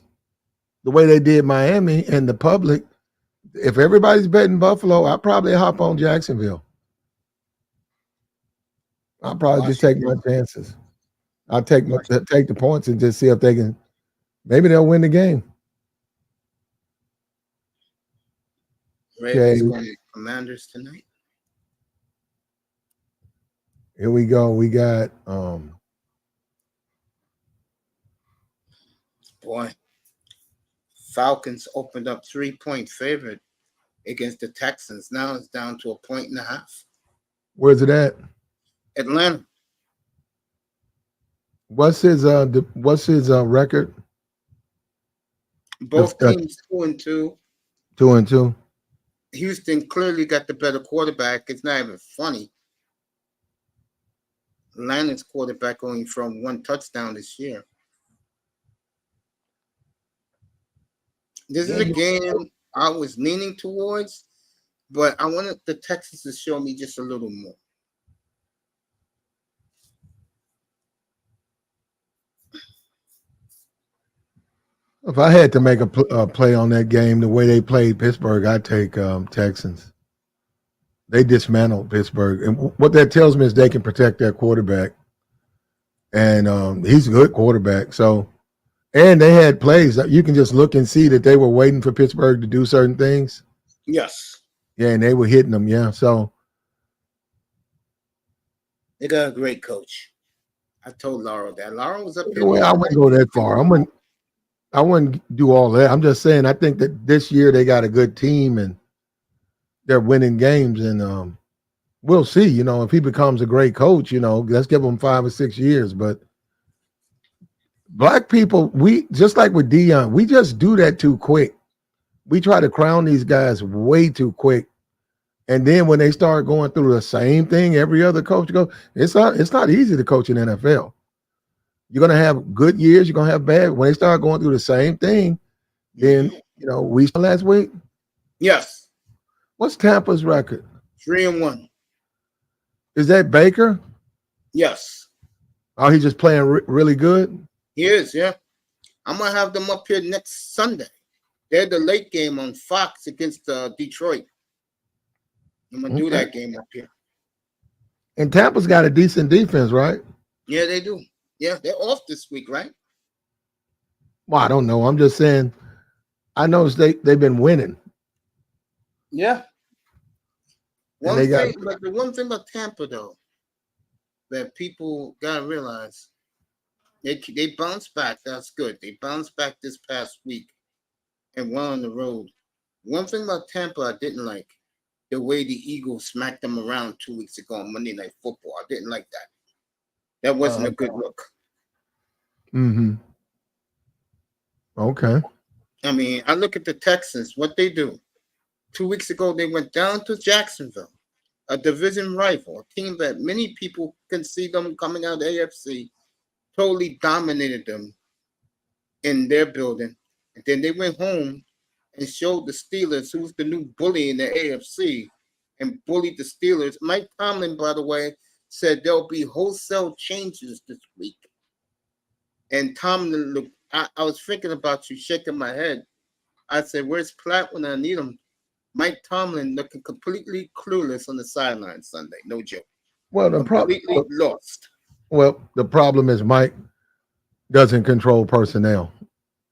the way they did Miami and the public. If everybody's betting Buffalo, I probably hop on Jacksonville. I'll probably just take my chances. I'll take the points and just see if they can. Maybe they'll win the game. Ravens going to Commanders tonight. Here we go. We got boy. Falcons opened up 3-point favorite against the Texans. Now it's down to 1.5. Where's it at? Atlanta. What's his record? Both teams 2-2. 2-2. Houston clearly got the better quarterback. It's not even funny. Atlanta's quarterback only thrown 1 touchdown this year. This is a game I was leaning towards, but I wanted the Texans to show me just a little more. If I had to make a play on that game, the way they played Pittsburgh, I'd take Texans. They dismantled Pittsburgh. And what that tells me is they can protect their quarterback. And he's a good quarterback. So, and they had plays that you can just look and see that they were waiting for Pittsburgh to do certain things. Yes. Yeah, and they were hitting them. Yeah, so. They got a great coach. I told Laura that. Laura was up here. Well, I wouldn't go that far. I wouldn't do all that. I'm just saying I think that this year they got a good team and they're winning games. And we'll see, if he becomes a great coach, let's give him 5 or 6 years. But black people, we just like with Dion, we just do that too quick. We try to crown these guys way too quick. And then when they start going through the same thing, every other coach goes, it's not easy to coach in NFL. You're going to have good years. You're going to have bad. When they start going through the same thing, then, we saw last week. Yes. What's Tampa's record? 3-1. Is that Baker? Yes. Oh, he's just playing really good? He is, yeah. I'm going to have them up here next Sunday. They're the late game on Fox against Detroit. I'm going to do that game up here. And Tampa's got a decent defense, right? Yeah, they do. Yeah, they're off this week, right? Well, I don't know. I'm just saying, I noticed they've been winning. Yeah. The one thing about Tampa, though, that people got to realize, they bounced back. That's good. They bounced back this past week and went on the road. One thing about Tampa I didn't like, the way the Eagles smacked them around 2 weeks ago on Monday Night Football. I didn't like that. That wasn't a good look. Mm-hmm. Okay. I mean, I look at the Texans, what they do. 2 weeks ago, they went down to Jacksonville, a division rival, a team that many people can see them coming out of the AFC, totally dominated them in their building. And then they went home and showed the Steelers who's the new bully in the AFC and bullied the Steelers. Mike Tomlin, by the way, said there'll be wholesale changes this week. And Tomlin looked, I was thinking about you, shaking my head. I said, where's Platt when I need him? Mike Tomlin looking completely clueless on the sideline Sunday. No joke. Well, completely lost. Well, the problem is Mike doesn't control personnel.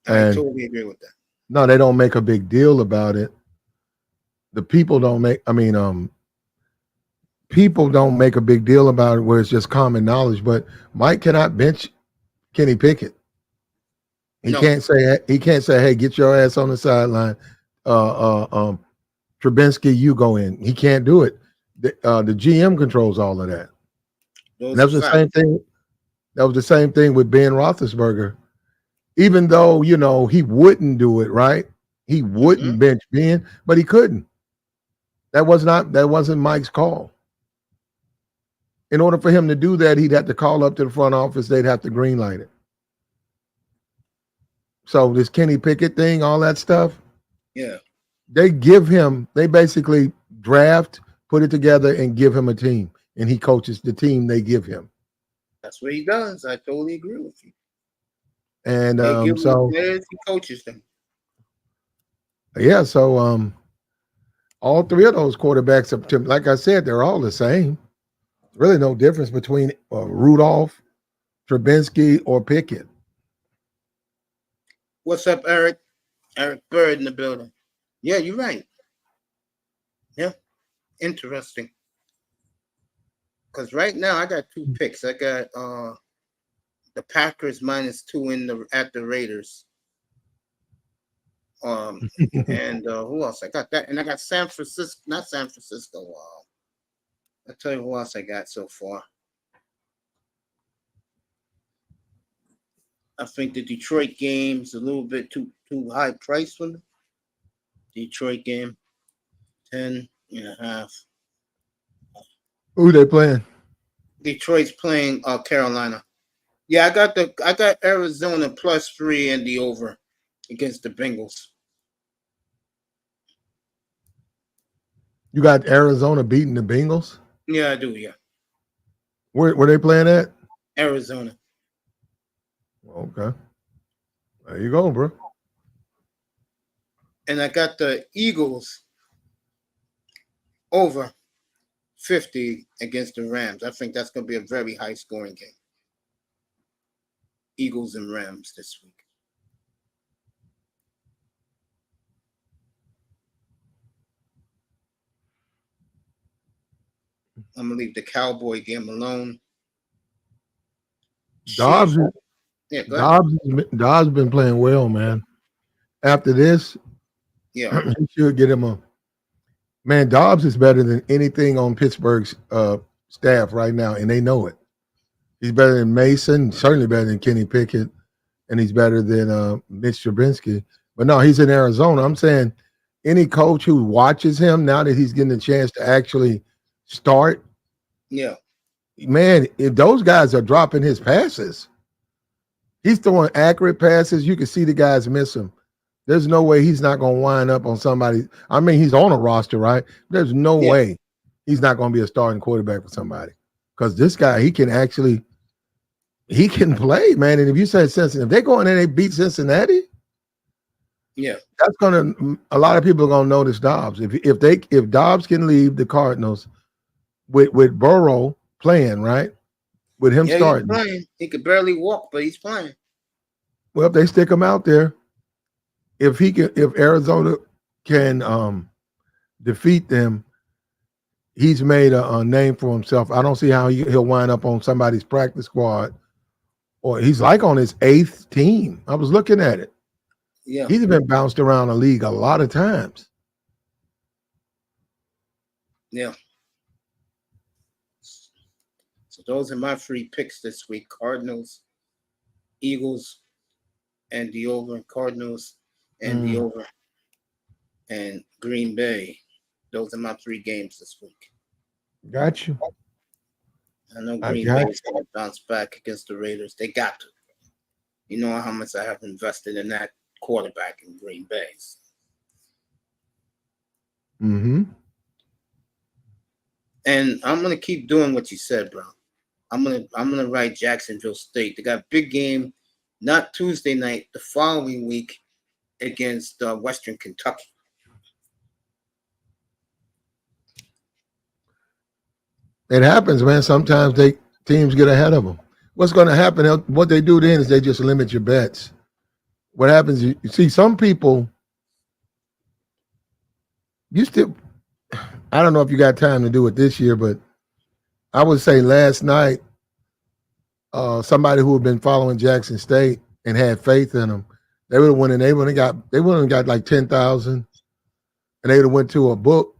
I totally agree with that. No, they don't make a big deal about it. People don't make a big deal about it where it's just common knowledge, but Mike cannot bench Kenny Pickett. He can't say, hey, get your ass on the sideline. Trubinsky, you go in. He can't do it. The GM controls all of that. Those That are was the facts. same thing. That was the same thing with Ben Roethlisberger. Even though, he wouldn't do it, right? He wouldn't bench Ben, but he couldn't. That wasn't Mike's call. In order for him to do that, he'd have to call up to the front office. They'd have to green light it. So this Kenny Pickett thing, all that stuff. Yeah. They basically draft, put it together, and give him a team. And he coaches the team they give him. That's what he does. I totally agree with you. And they give him the players, he coaches them. Yeah, so all three of those quarterbacks, like I said, they're all the same. Really no difference between Rudolph, Trubinsky, or Pickett. What's up, Eric? Eric Bird in the building. Yeah, you're right. Yeah, interesting. Because right now I got 2 picks. I got the Packers -2 at the Raiders. And who else? I got that, and I got San Francisco. Not San Francisco. I'll tell you who else I got so far. I think the Detroit game's a little bit too high price for them. Detroit game, 10.5. Who they playing? Detroit's playing Carolina. Yeah, I got Arizona +3 and the over against the Bengals. You got Arizona beating the Bengals? Yeah, I do. Yeah. Where they playing at? Arizona. Okay. There you go, bro. And I got the Eagles over 50 against the Rams. I think that's going to be a very high scoring game. Eagles and Rams this week. I'm going to leave the Cowboy game alone. Dobbs been playing well, man. After this, yeah, he should get him a man. Dobbs is better than anything on Pittsburgh's staff right now, and they know it. He's better than Mason, certainly better than Kenny Pickett, and he's better than Mitch Trubinsky. But no, he's in Arizona. I'm saying any coach who watches him now that he's getting a chance to actually start, yeah, man, if those guys are dropping his passes, he's throwing accurate passes. You can see the guys miss him. There's no way he's not going to wind up on somebody. I mean, he's on a roster, right? There's no way he's not going to be a starting quarterback for somebody, because this guy, he can play, man. And if you say Cincinnati, if they go in and they beat Cincinnati, yeah, that's a lot of people are going to notice Dobbs. If Dobbs can leave the Cardinals with Burrow playing, right? With him starting. He's playing. He could barely walk, but he's playing. Well, if they stick him out there, if Arizona can defeat them, he's made a name for himself. I don't see how he'll wind up on somebody's practice squad, or he's like on his 8th team. I was looking at it. Yeah, he's been bounced around the league a lot of times. Yeah. So those are my 3 picks this week: Cardinals, Eagles, and the over. Cardinals and the over, and Green Bay. Those are my 3 games this week. Got you. I know Green Bay is going to bounce back against the Raiders. They got to. You know how much I have invested in that quarterback in Green Bay. Mm-hmm. And I'm gonna keep doing what you said, bro. I'm gonna write Jacksonville State. They got a big game, not Tuesday night, the following week against Western Kentucky. It happens, man. Sometimes teams get ahead of them. What's going to happen? What they do then is they just limit your bets. What happens? You see, some people. I don't know if you got time to do it this year, but I would say last night, somebody who had been following Jackson State and had faith in them, they would have went and they would have got like 10,000, and they would have went to a book,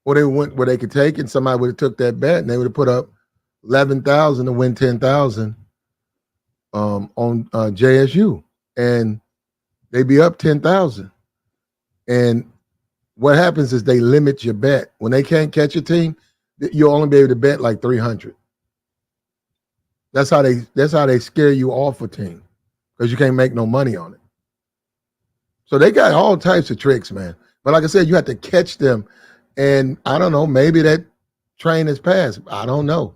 or they went where they could take, and somebody would have took that bet, and they would have put up 11,000 to win 10,000 on JSU, and they be up 10,000. And what happens is they limit your bet when they can't catch a team. You'll only be able to bet like 300. That's how they scare you off a team, because you can't make no money on it. So they got all types of tricks, man. But like I said, you have to catch them. And I don't know, maybe that train has passed. I don't know,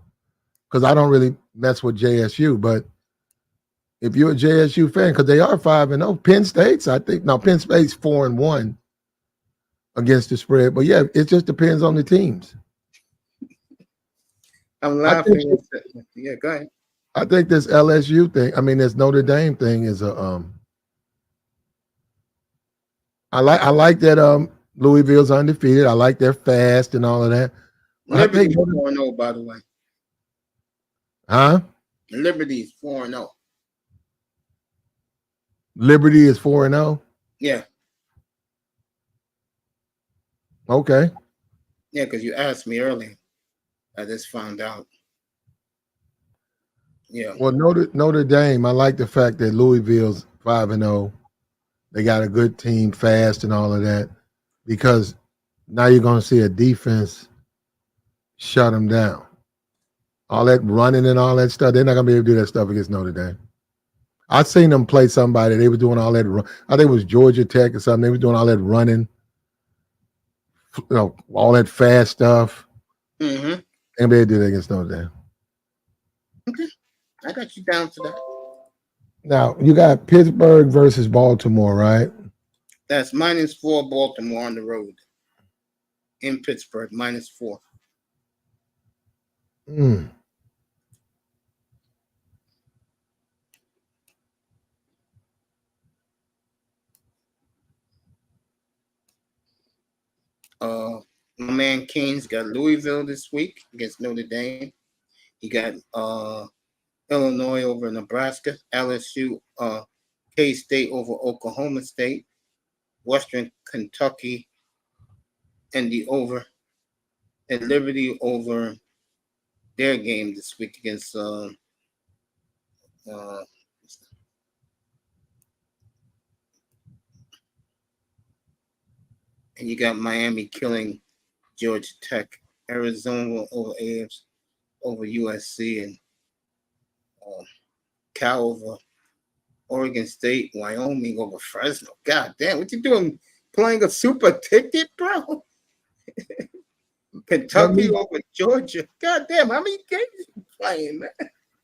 because I don't really mess with JSU. But if you're a JSU fan, because they are 5-0, Penn State's, I think, now Penn State's 4-1 against the spread. But yeah, it just depends on the teams. I'm laughing. Yeah, go ahead. I think this LSU thing, I mean, this Notre Dame thing is a I like that Louisville's undefeated. I like their fast and all of that. Liberty's 4-0, by the way. Huh? Liberty's 4-0. Liberty is 4-0? Yeah. Okay. Yeah, because you asked me earlier. I just found out. Yeah. Well, Notre Dame, I like the fact that Louisville's 5-0. They got a good team, fast and all of that, because now you're going to see a defense shut them down. All that running and all that stuff, they're not going to be able to do that stuff against Notre Dame. I've seen them play somebody. They were doing all that. I think it was Georgia Tech or something. They were doing all that running, all that fast stuff. Mm-hmm. And they did it against Notre Dame. Okay. I got you down for that. Now, you got Pittsburgh versus Baltimore, right? That's -4 Baltimore on the road. In Pittsburgh, -4. My man Kane's got Louisville this week against Notre Dame. He got Illinois over Nebraska, LSU, K-State over Oklahoma State, Western Kentucky, and the over, and Liberty over their game this week against and you got Miami killing Georgia Tech, Arizona over USC, and Cal over Oregon State, Wyoming over Fresno. God damn, what you doing? Playing a super ticket, bro? Kentucky over Georgia. God damn, how many games you playing, man?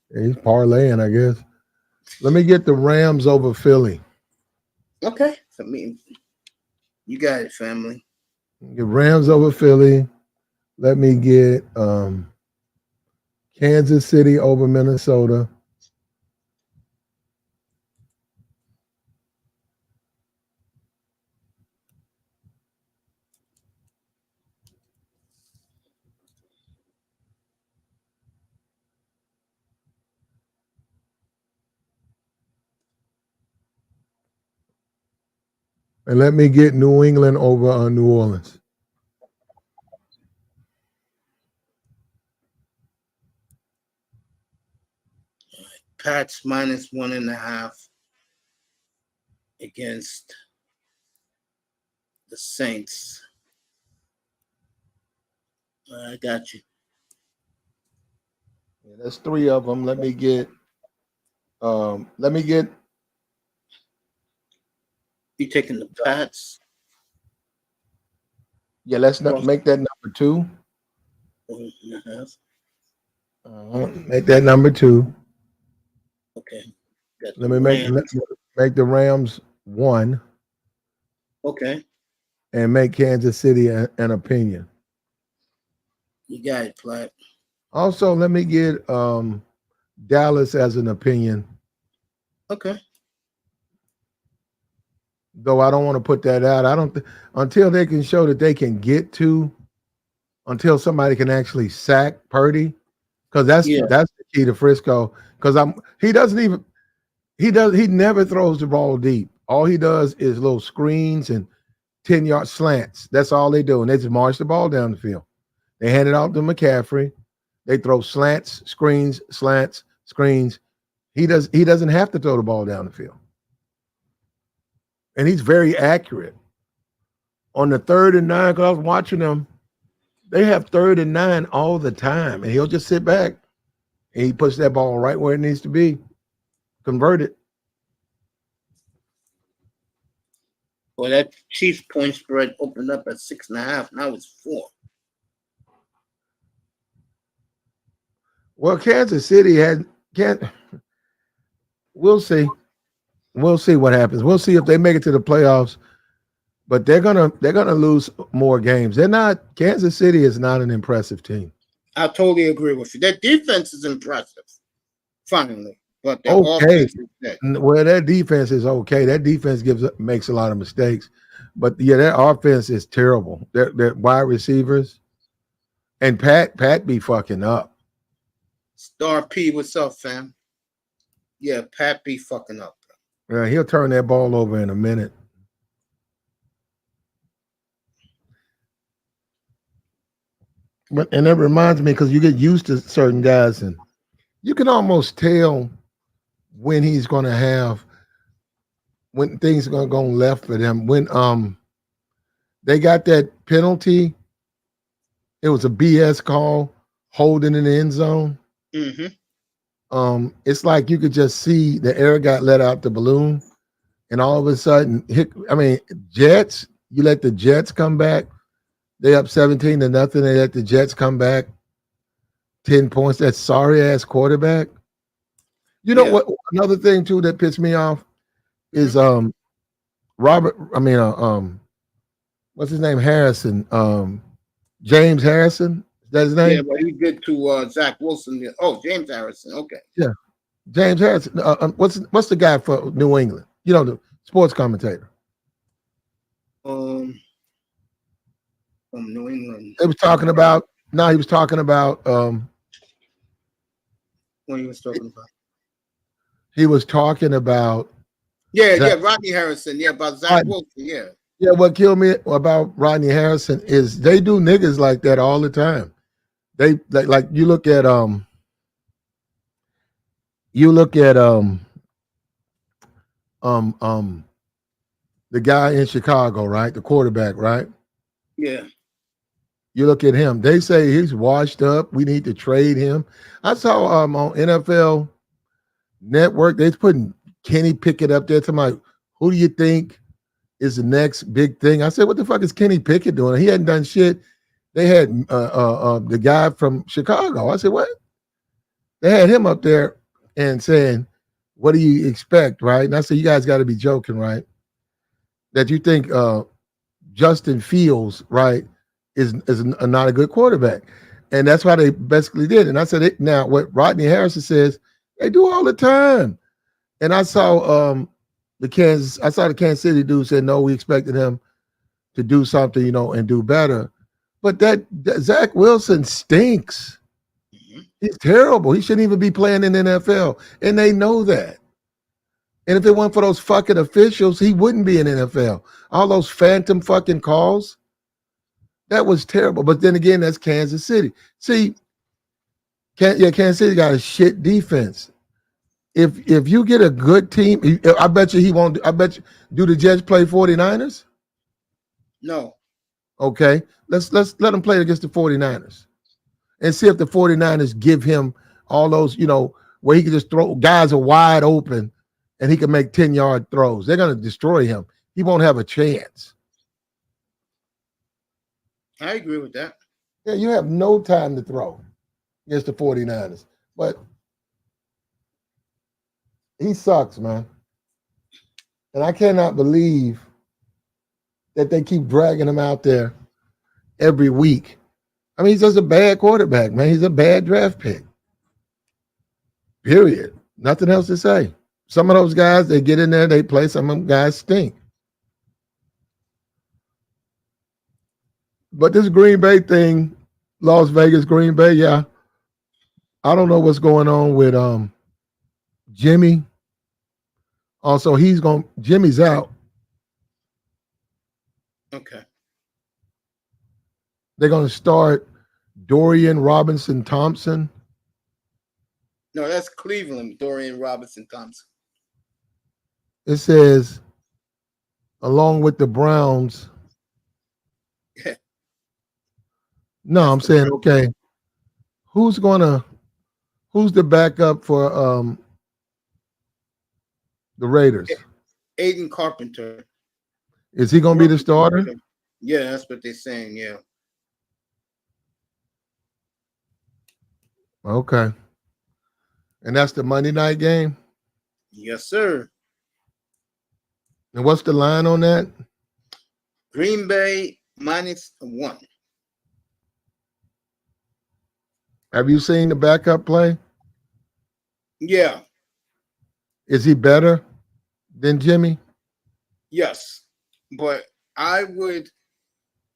He's parlaying, I guess. Let me get the Rams over Philly. Okay. I mean, you got it, family. Get Rams over Philly. Let me get Kansas City over Minnesota. And let me get New England over New Orleans. Pats -1.5 against the Saints. I got you. Yeah, that's 3 of them. Let me get. You taking the Pats? Yeah, let's not make that number 2. 1.5. Make that number 2. Okay. Let me make the Rams 1. Okay. And make Kansas City an opinion. You got it, Platt. Also, let me get Dallas as an opinion. Okay. Though I don't want to put that out. I don't until they can show that they can get to, until somebody can actually sack Purdy, because that's the key to Frisco. Because he never throws the ball deep. All he does is little screens and 10-yard slants. That's all they do, and they just march the ball down the field. They hand it off to McCaffrey. They throw slants, screens, slants, screens. He doesn't have to throw the ball down the field. And he's very accurate. On the 3rd and 9, because I was watching them, they have 3rd and 9 all the time. And he'll just sit back and he puts that ball right where it needs to be. Convert it. Well, that Chiefs point spread opened up at 6.5. Now it's 4. Well, Kansas City can't. We'll see. We'll see what happens. We'll see if they make it to the playoffs. But they're gonna lose more games. They're not. Kansas City is not an impressive team. I totally agree with you. Their defense is impressive, finally, but their Okay. offense is dead. Well, their defense is okay. That defense makes a lot of mistakes, but yeah, their offense is terrible. Their wide receivers and Pat be fucking up. Star P, what's up, fam? Yeah, Pat be fucking up. Yeah, he'll turn that ball over in a minute. And that reminds me, because you get used to certain guys, and you can almost tell when he's going to have, when things are going to go left for them. When they got that penalty, it was a BS call, holding in the end zone. Mm-hmm. It's like you could just see the air got let out the balloon, and all of a sudden, Jets. You let the Jets come back. They up 17-0. They let the Jets come back 10 points. That sorry ass quarterback. You know what? Another thing too that pissed me off is Robert. What's his name? Harrison. James Harrison. Is that his name? Yeah, but he did to Zach Wilson. Oh, James Harrison. Okay. Yeah, James Harrison. What's the guy for New England? You know, the sports commentator. From New England. He was talking about. No, he was talking about. What he was talking about? He was talking about. Yeah, Rodney Harrison. Yeah, about Zach Wilson. Yeah. Yeah, what killed me about Rodney Harrison is they do niggas like that all the time. They like you look at the guy in Chicago, right? The quarterback, right? Yeah. You look at him. They say he's washed up. We need to trade him. I saw on NFL Network they're putting Kenny Pickett up there to my. Who do you think is the next big thing? I said, what the fuck is Kenny Pickett doing? He hadn't done shit. They had the guy from Chicago. I said, what? They had him up there and saying, what do you expect, right? And I said, you guys got to be joking, right? That you think Justin Fields, right, is not a good quarterback. And that's why they basically did. And I said, now what Rodney Harrison says, they do all the time. And I saw the Kansas City dude said, no, we expected him to do something, and do better. But that Zach Wilson stinks. Mm-hmm. He's terrible. He shouldn't even be playing in the NFL. And they know that. And if it weren't for those fucking officials, he wouldn't be in the NFL. All those phantom fucking calls. That was terrible. But then again, that's Kansas City. See, Kansas City got a shit defense. If you get a good team, I bet you he won't. I bet you, do the Jets play 49ers? No. Okay. Let's let him play against the 49ers and see if the 49ers give him all those, where he can just throw, guys are wide open and he can make 10-yard throws. They're going to destroy him. He won't have a chance. I agree with that. Yeah, you have no time to throw against the 49ers. But he sucks, man. And I cannot believe that they keep dragging him out there every week. I mean, he's just a bad quarterback, man. He's a bad draft pick. Period. Nothing else to say. Some of those guys, they get in there, they play. Some of them guys stink. But this Green Bay thing, Las Vegas, Green Bay, yeah. I don't know what's going on with Jimmy. Also, Jimmy's out. Okay. They're going to start Dorian Robinson Thompson. No, that's Cleveland, Dorian Robinson Thompson. It says, along with the Browns. Yeah. No, That's I'm saying, okay, who's the backup for the Raiders? Aiden Carpenter. Is he gonna be the starter? Yeah, that's what they're saying. Yeah. Okay. And that's the Monday night game? Yes, sir. And what's the line on that? Green Bay -1. Have you seen the backup play? Yeah. Is he better than Jimmy? Yes. But I would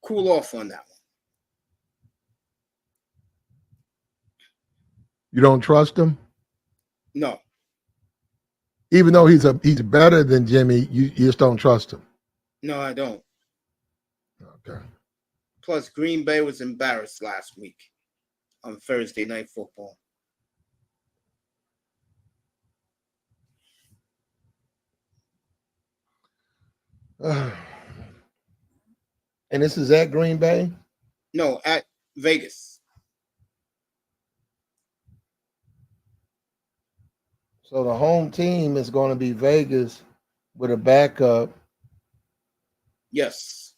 cool off on that one. You don't trust him? No. Even though he's better than Jimmy, you just don't trust him. No, I don't. Okay. Plus, Green Bay was embarrassed last week on Thursday Night Football. And this is at Green Bay? No, at Vegas. So the home team is going to be Vegas with a backup. Yes.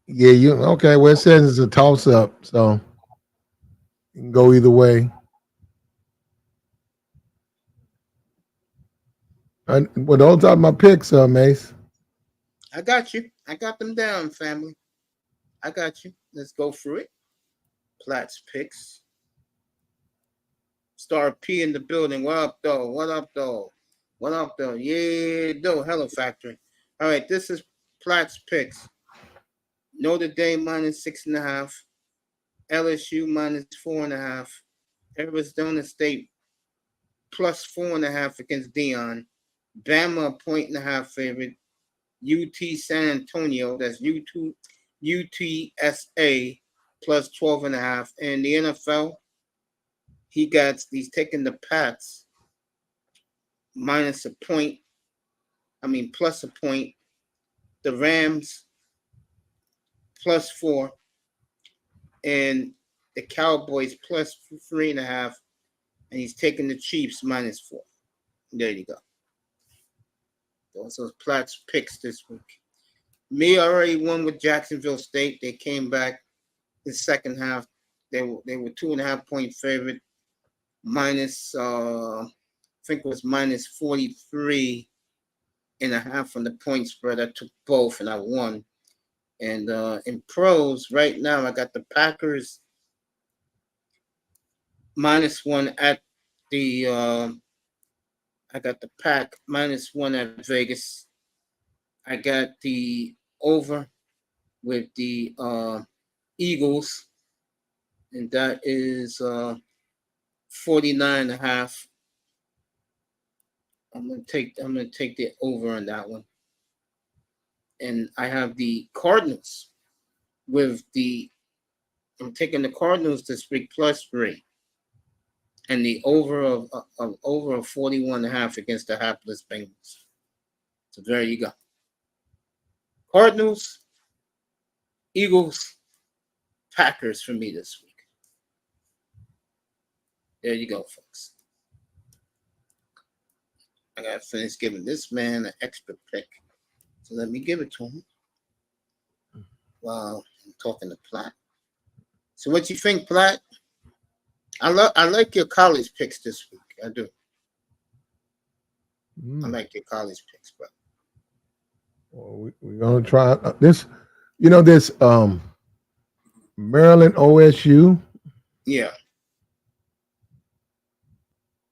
Yeah, okay. Well, it says it's a toss-up, so you can go either way. Well, don't talk my picks, Mace. I got you. I got them down, family. I got you. Let's go through it. Platt's picks. Star P in the building. What up, though? What up, though? What up, though? Yeah, though. Hello, Factory. All right, this is Platt's picks. Notre Dame -6.5. LSU -4.5. Arizona State +4.5 against Dion. Bama 1.5 favorite. UT San Antonio, that's UTSA +12.5. And the NFL, he's taking the Pats -1 point. +1 point. The Rams +4. And the Cowboys +3.5. And he's taking the Chiefs -4. There you go. Those are Platt's picks this week. Me already won with Jacksonville State. They came back the second half. They were 2.5 point favorite. I think it was -43.5 on the point spread. I took both and I won. And in pros right now, I got the Packers -1 at the. I got the Pack -1 at Vegas. I got the over with the Eagles, and that is 49.5. I'm gonna take the over on that one. And I have the Cardinals I'm taking the Cardinals this week +3. And the over of 41.5 against the hapless Bengals. So there you go. Cardinals, Eagles, Packers for me this week. There you go, folks. I gotta finish giving this man an extra pick. So let me give it to him while I'm talking to Platt. So what you think, Platt? I like your college picks this week. I do. I like your college picks, bro. Well, we're gonna try this. This Maryland OSU. Yeah.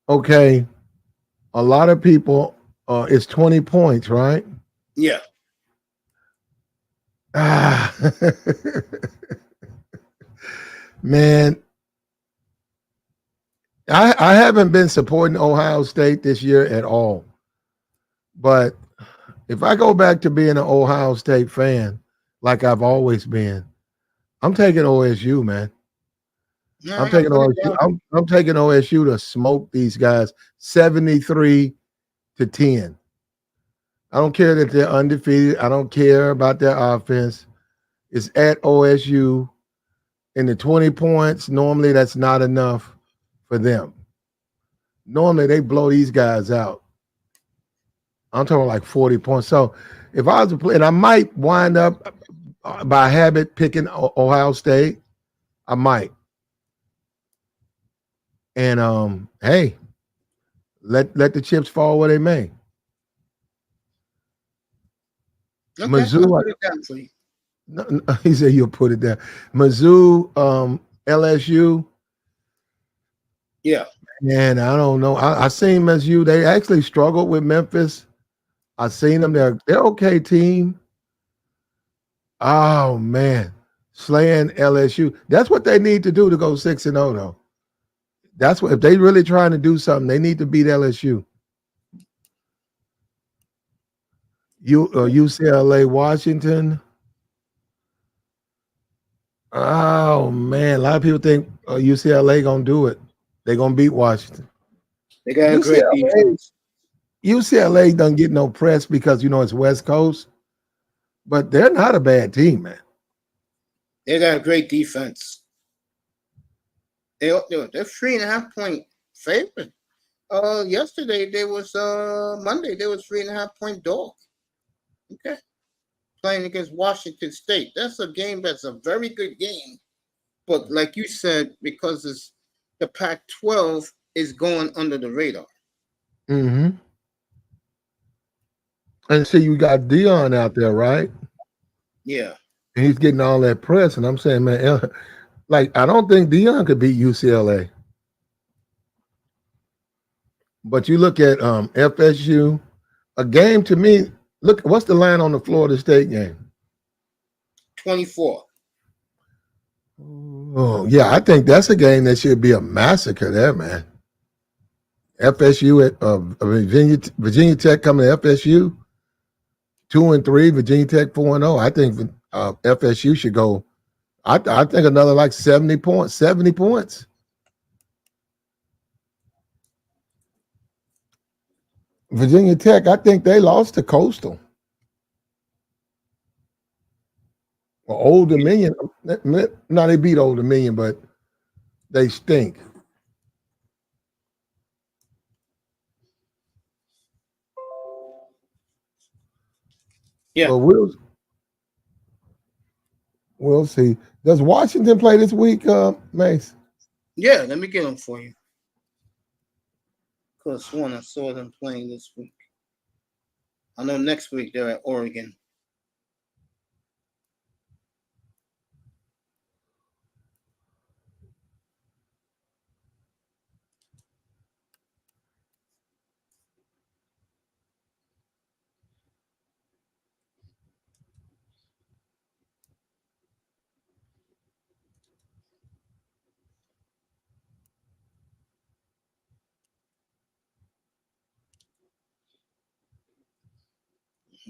Okay. A lot of people. It's 20 points, right? Yeah. Man, I haven't been supporting Ohio State this year at all. But if I go back to being an Ohio State fan, like I've always been, I'm taking OSU, man. No, I'm I taking put it OSU. down. I'm taking OSU to smoke these guys 73-10. I don't care that they're undefeated. I don't care about their offense. It's at OSU. In the 20 points, normally that's not enough for them. Normally they blow these guys out. I'm talking like 40 points. So if I was to play, and I might wind up by habit picking Ohio State, I might. And hey, let the chips fall where they may. Okay, I'll Mizzou, put it down for you. he said you'll put it there. Mizzou, LSU. Yeah. Man, I don't know. I seen Mizzou. They actually struggled with Memphis. I seen them. They're okay team. Oh man, slaying LSU. That's what they need to do to go 6-0 though. That's what if they really trying to do something, they need to beat LSU. UCLA, Washington. Oh man, a lot of people think UCLA gonna do it. They're gonna beat Washington. They got a great UCLA, defense. UCLA doesn't get no press because it's West Coast, but they're not a bad team, man. They got a great defense. They're 3.5 point favorite. Yesterday they was Monday they was 3.5 point dog. Okay, playing against Washington State. That's a game that's a very good game. But like you said, because it's the Pac-12 is going under the radar. Mm-hmm. And see, you got Dion out there, right? Yeah. And he's getting all that press, and I'm saying, man, like I don't think Dion could beat UCLA. But you look at FSU, a game to me. Look, what's the line on the Florida State game? 24. Oh yeah, I think that's a game that should be a massacre there, man. FSU at Virginia Tech coming to FSU 2-3, Virginia Tech 4-0. I think FSU should go. I think another like 70 points. 70 points. Virginia Tech, I think they lost to Coastal. Or Old Dominion. No, they beat Old Dominion, but they stink. Yeah. But we'll see. Does Washington play this week, Mace? Yeah, let me get them for you. Because I saw them playing this week. I know next week they're at Oregon.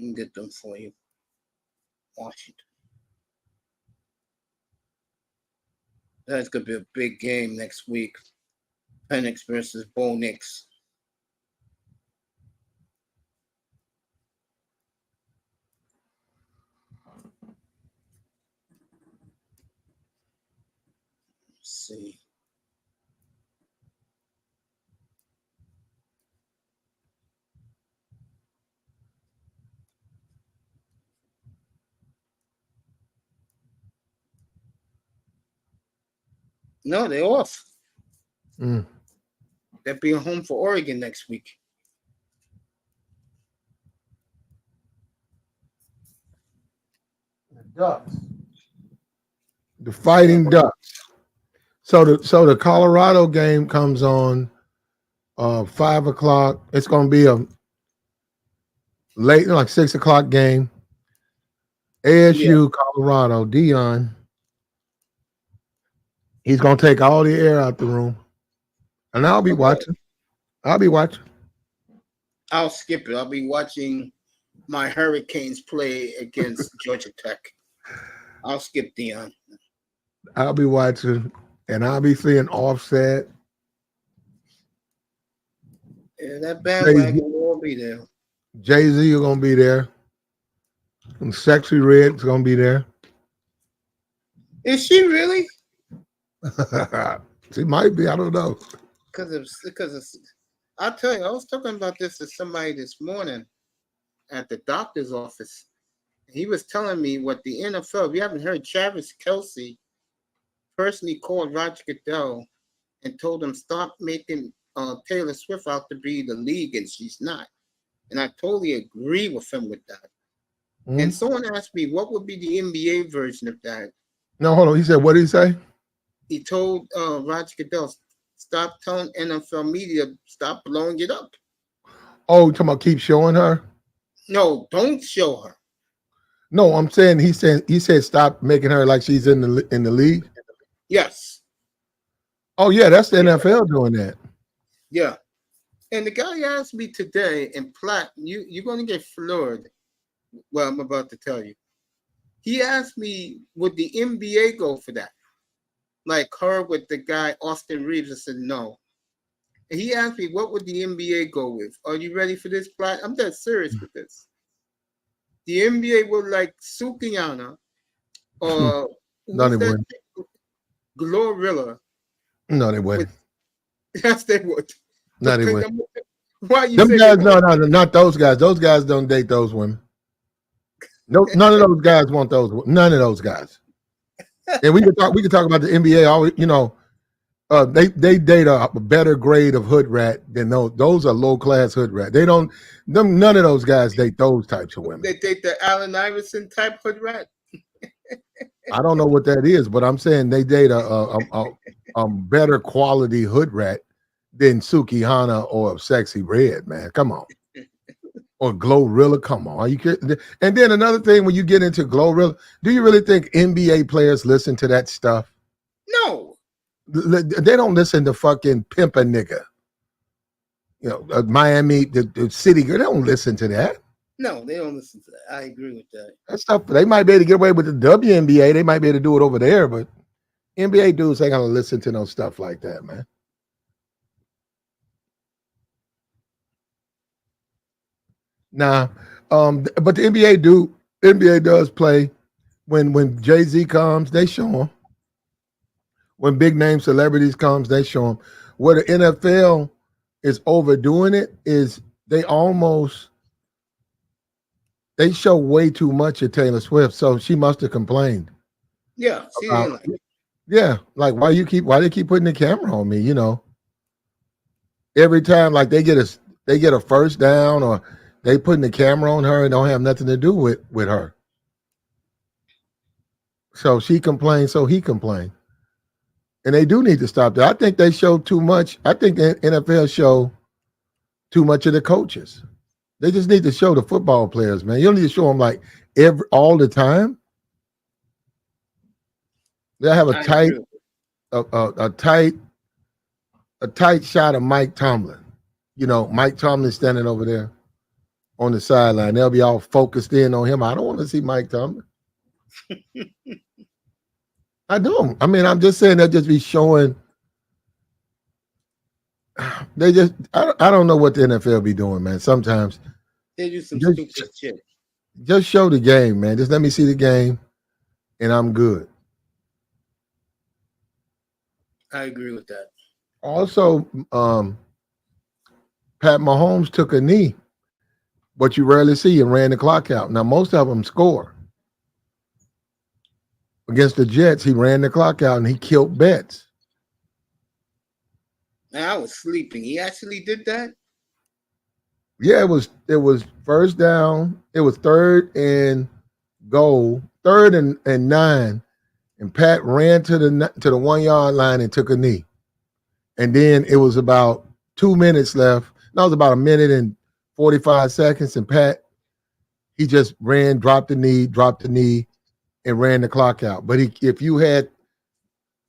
I can get them for you. Washington. That's going to be a big game next week. Penix versus Bo Nix. Let's see. No, they're off. Mm. They're being home for Oregon next week. The Ducks. The Fighting Ducks. So the Colorado game comes on 5 o'clock. It's gonna be a late, like 6 o'clock game. ASU, Colorado, Dion. He's gonna take all the air out the room. And I'll be watching. I'll skip it. I'll be watching my Hurricanes play against Georgia Tech. I'll skip Dion. I'll be watching, and I'll be seeing Offset. Yeah, that bandwagon will be there. Jay-Z is gonna be there. And Sexy Red's gonna be there. Is she really? She might be. I don't know. Because I'll tell you, I was talking about this to somebody this morning at the doctor's office. He was telling me what the NFL, if you haven't heard, Travis Kelce personally called Roger Goodell and told him stop making Taylor Swift out to be the league, and she's not. And I totally agree with him with that. Mm-hmm. And someone asked me, what would be the NBA version of that? No, hold on. He said, what did he say? He told Roger Goodell, stop telling NFL media, stop blowing it up. Oh, you're talking about keep showing her? No, don't show her. No, I'm saying he said stop making her like she's in the league. Yes. Oh yeah, that's the NFL doing that. Yeah. And the guy asked me today, and Platt, you're going to get floored. Well, I'm about to tell you. He asked me, would the NBA go for that? Like her with the guy, Austin Reeves. I said, no. And he asked me, what would the NBA go with? Are you ready for this, Platt? I'm dead serious with this. The NBA would like Sukiyana or no, they wouldn't. Glorilla. No, they wouldn't. Yes, they would. No, they wouldn't. Why you them say guys? No, not those guys. Those guys don't date those women. No, none of those guys want those. None of those guys. And we can talk about the NBA. Always, they date a better grade of hood rat than those. Those are low class hood rat. They don't. None of those guys date those types of women. They date the Allen Iverson type hood rat. I don't know what that is, but I'm saying they date a better quality hood rat than Sukihana or Sexy Red. Man, come on. Or Glorilla, come on. Are you kidding? And then another thing, when you get into Glorilla, do you really think NBA players listen to that stuff? No. They don't listen to fucking Pimp a Nigga. Miami, the city girl, they don't listen to that. No, they don't listen to that. I agree with that. That stuff, they might be able to get away with the WNBA. They might be able to do it over there, but NBA dudes ain't gonna listen to no stuff like that, man. Nah, but the NBA does play when Jay-Z comes, they show him. When big name celebrities comes, they show him. Where the NFL is overdoing it is they show way too much of Taylor Swift, so she must have complained. Yeah, like why they keep putting the camera on me? Every time like they get a first down or they putting the camera on her and don't have nothing to do with her. So she complained, so he complained. And they do need to stop that. I think they show too much. I think the NFL show too much of the coaches. They just need to show the football players, man. You don't need to show them like all the time. They have a tight shot of Mike Tomlin. Mike Tomlin standing over there on the sideline. They'll be all focused in on him. I don't want to see Mike Tomlin. I don't. I mean, I'm just saying they'll just be showing. I don't know what the NFL be doing, man. Sometimes they do some stupid shit. Just show the game, man. Just let me see the game, and I'm good. I agree with that. Also, Pat Mahomes took a knee, but you rarely see and ran the clock out. Now, most of them score. Against the Jets, he ran the clock out and he killed bets. Man, I was sleeping. He actually did that? Yeah, it was first down. It was third and goal, third and 9. And Pat ran to the 1 yard line and took a knee. And then it was about 2 minutes left. No, it was about 1 minute and 45 seconds. And Pat, he just ran, dropped the knee, and ran the clock out. But if you had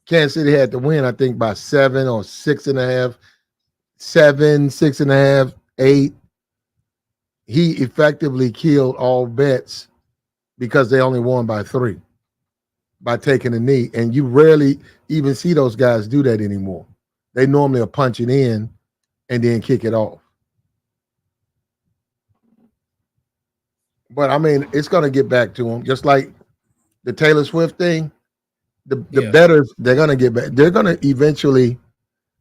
Kansas City had to win, I think by 7 or 6.5, 7, 6.5, 8. He effectively killed all bets because they only won by 3 by taking a knee. And you rarely even see those guys do that anymore. They normally are punching in and then kick it off. But I mean, it's going to get back to him, just like the Taylor Swift thing. The bettors, they're going to get back. They're going to eventually.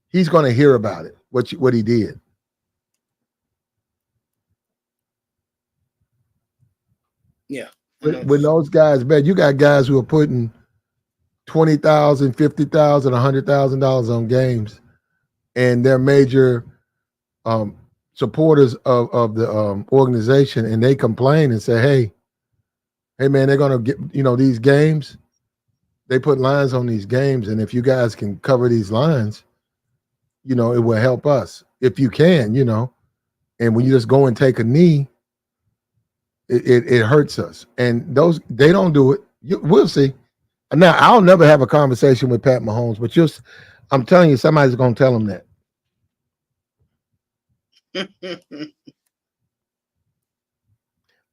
He's going to hear about it. What he did. Yeah. When those guys bet, you got guys who are putting $20,000, $50,000, $100,000 on games, and they're major supporters of the organization, and they complain and say, hey man, they're gonna get these games. They put lines on these games, and if you guys can cover these lines, it will help us if you can, And when you just go and take a knee, it hurts us. And they don't do it. We'll see. Now I'll never have a conversation with Pat Mahomes, but I'm telling you, somebody's gonna tell him that.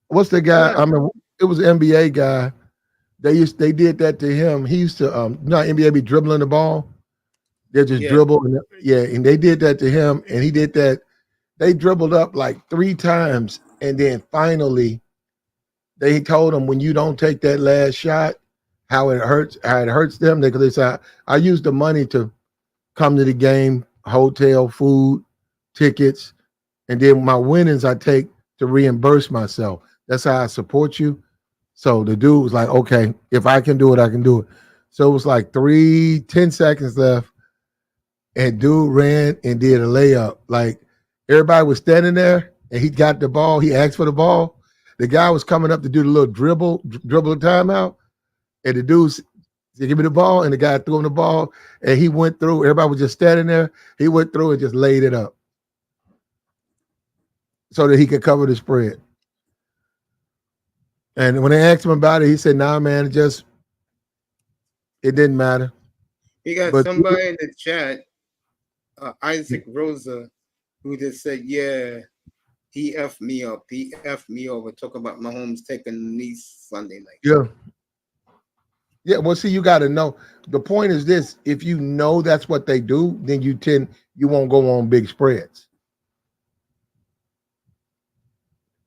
What's the guy? I mean, it was an NBA guy. They did that to him. He used to NBA be dribbling the ball. They just dribble and they did that to him, and he did that. They dribbled up like 3 times, and then finally they told him, when you don't take that last shot, how it hurts them. Because they said, I used the money to come to the game, hotel, food, tickets, and then my winnings I take to reimburse myself. That's how I support you. So the dude was like, okay, if I can do it, I can do it. So it was like 10 seconds left, and dude ran and did a layup. Like, everybody was standing there, and he got the ball. He asked for the ball. The guy was coming up to do the little dribble timeout, and the dude said, give me the ball, and the guy threw him the ball, and he went through. Everybody was just standing there. He went through and just laid it up so that he could cover the spread. And when they asked him about it, he said, nah, man, it didn't matter. You got somebody in the chat, Isaac Rosa, who just said, yeah, he effed me up. He effed me over talking about Mahomes taking knees Sunday night. Yeah. Yeah, well, see, you got to know. The point is this: if you know that's what they do, then you won't go on big spreads.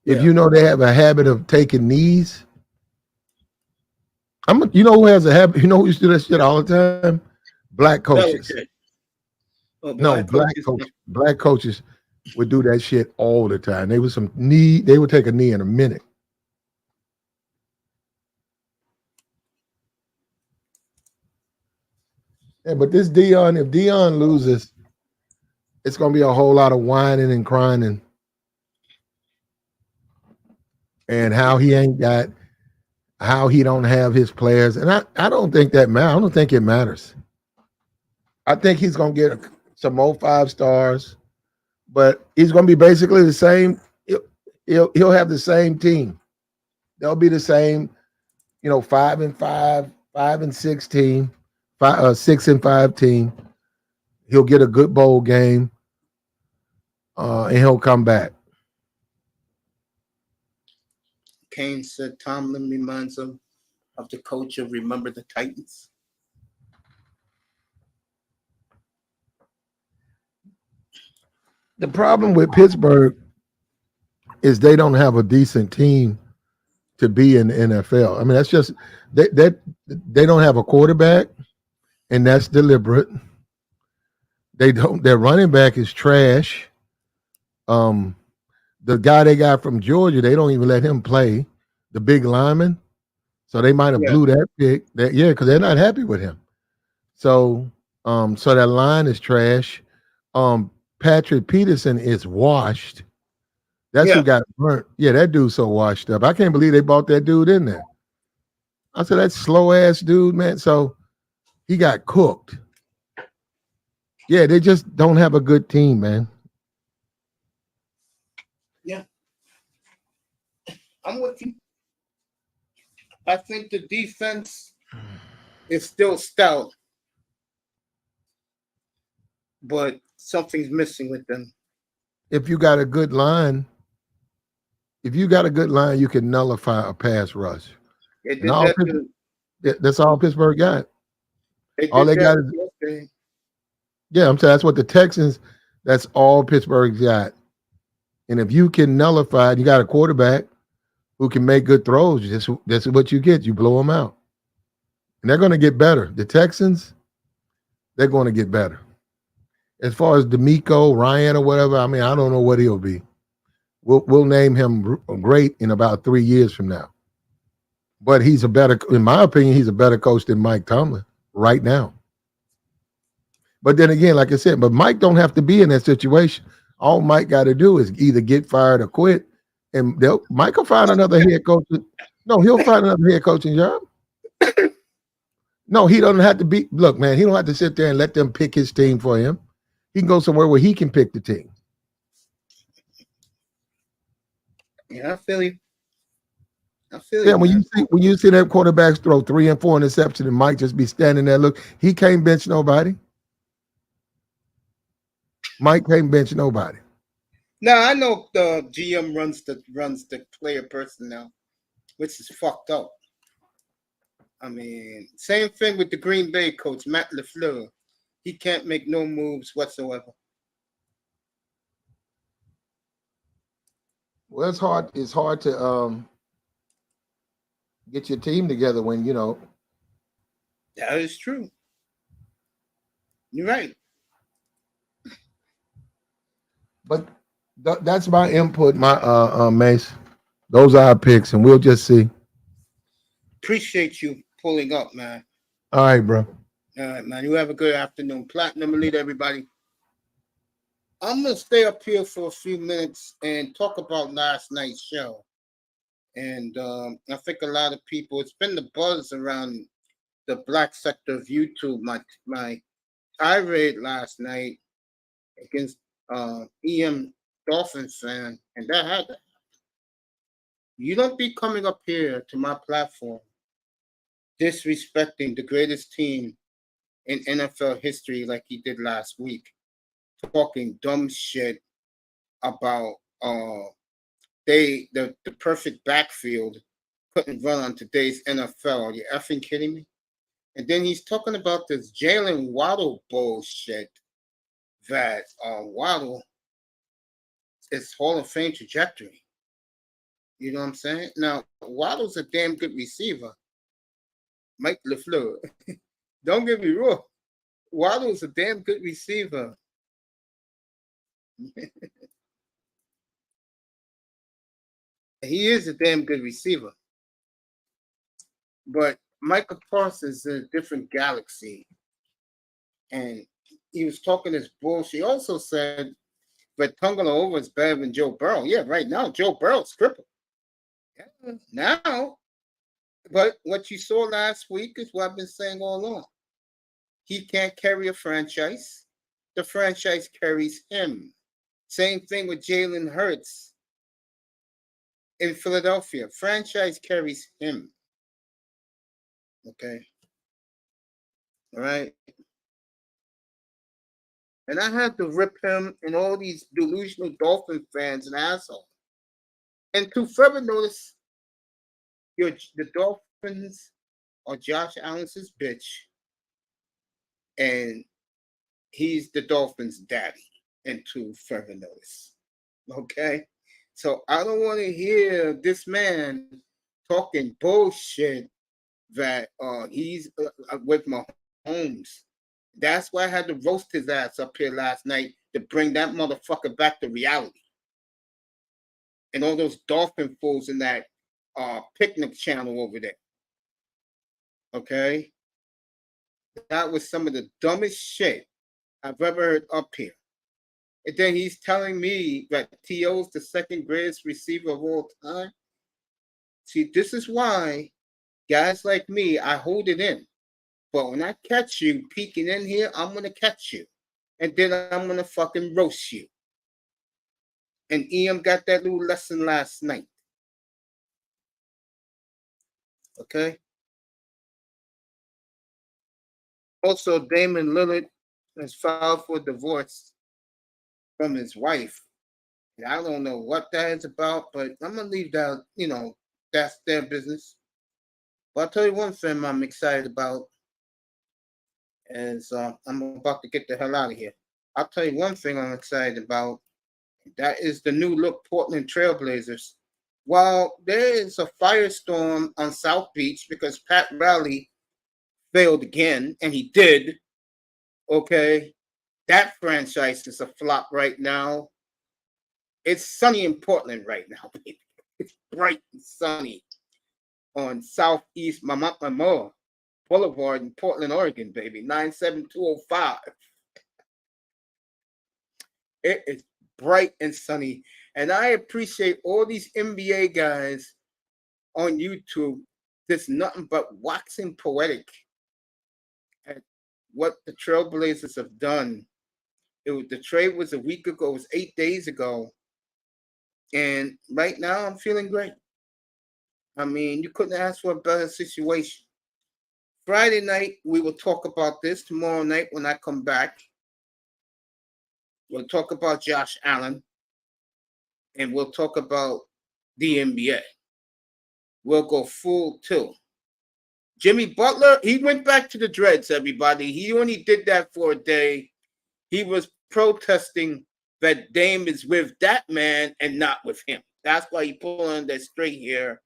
If you know they have a habit of taking knees, who has a habit? Who used to do that shit all the time? Black coaches. Black coaches would do that shit all the time. They would take a knee in a minute. Yeah, but if Deion loses, it's gonna be a whole lot of whining and crying and how he don't have his players. And I don't think that matters. I don't think it matters. I think he's gonna get some more 5 stars, but he's gonna be basically the same. He'll have the same team. They'll be the same, 5-5, 5-6 team, 6-5 team. He'll get a good bowl game, and he'll come back. Kane said Tomlin reminds him of the coach of Remember the Titans. The problem with Pittsburgh is they don't have a decent team to be in the NFL. I mean, that's just they don't have a quarterback, and that's deliberate. Their running back is trash. The guy they got from Georgia, they don't even let him play, the big lineman. So they might have blew that pick. Because they're not happy with him. So that line is trash. Patrick Peterson is washed. That's who got burnt. Yeah, that dude's so washed up. I can't believe they brought that dude in there. I said, that slow ass dude, man. So he got cooked. Yeah, they just don't have a good team, man. Yeah. I'm with you. I think the defense is still stout. But something's missing with them. If you got a good line, you can nullify a pass rush. They And did that. that's all Pittsburgh got. They All did they that got is, yesterday. yeah, I'm saying that's what the Texans, that's all Pittsburgh got. And if you can nullify, you got a quarterback who can make good throws. That's what you get. You blow them out. And they're going to get better. The Texans, they're going to get better. As far as D'Amico, Ryan, or whatever, I mean, I don't know what he'll be. We'll name him great in about 3 years from now. But in my opinion, he's a better coach than Mike Tomlin right now. But then again, like I said, but Mike don't have to be in that situation. All Mike got to do is either get fired or quit, and Mike will find another head coach. No, he'll find another head coaching job. No, he doesn't have to be. Look, man, he don't have to sit there and let them pick his team for him. He can go somewhere where he can pick the team. Yeah, I feel you. Yeah, when you see that quarterbacks throw 3 and 4 interceptions and Mike just be standing there, look, he can't bench nobody. Mike can't bench nobody. Now I know the GM runs the player personnel, which is fucked up. I mean, same thing with the Green Bay coach, Matt LaFleur. He can't make no moves whatsoever. Well, it's hard. It's hard to get your team together when That is true. You're right. But that's my input, my Mace. Those are our picks, and we'll just see. Appreciate you pulling up, man. All right, bro. All right, man. You have a good afternoon. Platinum Elite, everybody. I'm going to stay up here for a few minutes and talk about last night's show. And I think a lot of people, it's been the buzz around the black sector of YouTube. My tirade last night against EM Dolphins fan, and that had to happen. You don't be coming up here to my platform disrespecting the greatest team in NFL history like he did last week, talking dumb shit about the perfect backfield couldn't run on today's NFL. Are you effing kidding me? And then he's talking about this Jalen Waddle bullshit that Waddle is Hall of Fame trajectory. You know what I'm saying? Now, Waddle's a damn good receiver. Mike LaFleur. Don't get me wrong. Waddle's a damn good receiver. He is a damn good receiver. But Michael Parsons is a different galaxy. And he was talking this bullshit. He also said that Tungaloa is better than Joe Burrow. Yeah, right now, Joe Burrow's crippled. Yeah, now, but what you saw last week is what I've been saying all along. He can't carry a franchise. The franchise carries him. Same thing with Jalen Hurts in Philadelphia. Franchise carries him. Okay. All right. And I had to rip him and all these delusional Dolphin fans an asshole. And to further notice, the Dolphins are Josh Allen's bitch. And he's the Dolphins' daddy. And to further notice. Okay? So I don't want to hear this man talking bullshit that he's with Mahomes. That's why I had to roast his ass up here last night to bring that motherfucker back to reality. And all those Dolphin fools in that picnic channel over there. Okay? That was some of the dumbest shit I've ever heard up here. And then he's telling me that T.O.'s the second greatest receiver of all time. See, this is why guys like me, I hold it in. But when I catch you peeking in here, I'm going to catch you. And then I'm going to fucking roast you. And EM got that little lesson last night. Okay? Also, Damon Lillard has filed for divorce from his wife. And I don't know what that is about, but I'm gonna leave that. That's their business. But I'll tell you one thing I'm excited about is I'm about to get the hell out of here. I'll tell you one thing I'm excited about. That is the new look Portland Trailblazers. While there is a firestorm on South Beach because Pat Riley failed again, and he did, okay, that franchise is a flop right now. It's sunny in Portland right now, baby. It's bright and sunny on Southeast Mammoth Boulevard in Portland, Oregon, baby. 97205. It is bright and sunny. And I appreciate all these NBA guys on YouTube. There's nothing but waxing poetic at what the Trailblazers have done. The trade was a week ago. It was 8 days ago. And right now, I'm feeling great. I mean, you couldn't ask for a better situation. Friday night, we will talk about this. Tomorrow night, when I come back, we'll talk about Josh Allen. And we'll talk about the NBA. We'll go full tilt. Jimmy Butler, he went back to the dreads, everybody. He only did that for a day. He was protesting that Dame is with that man and not with him. That's why he put on that straight hair.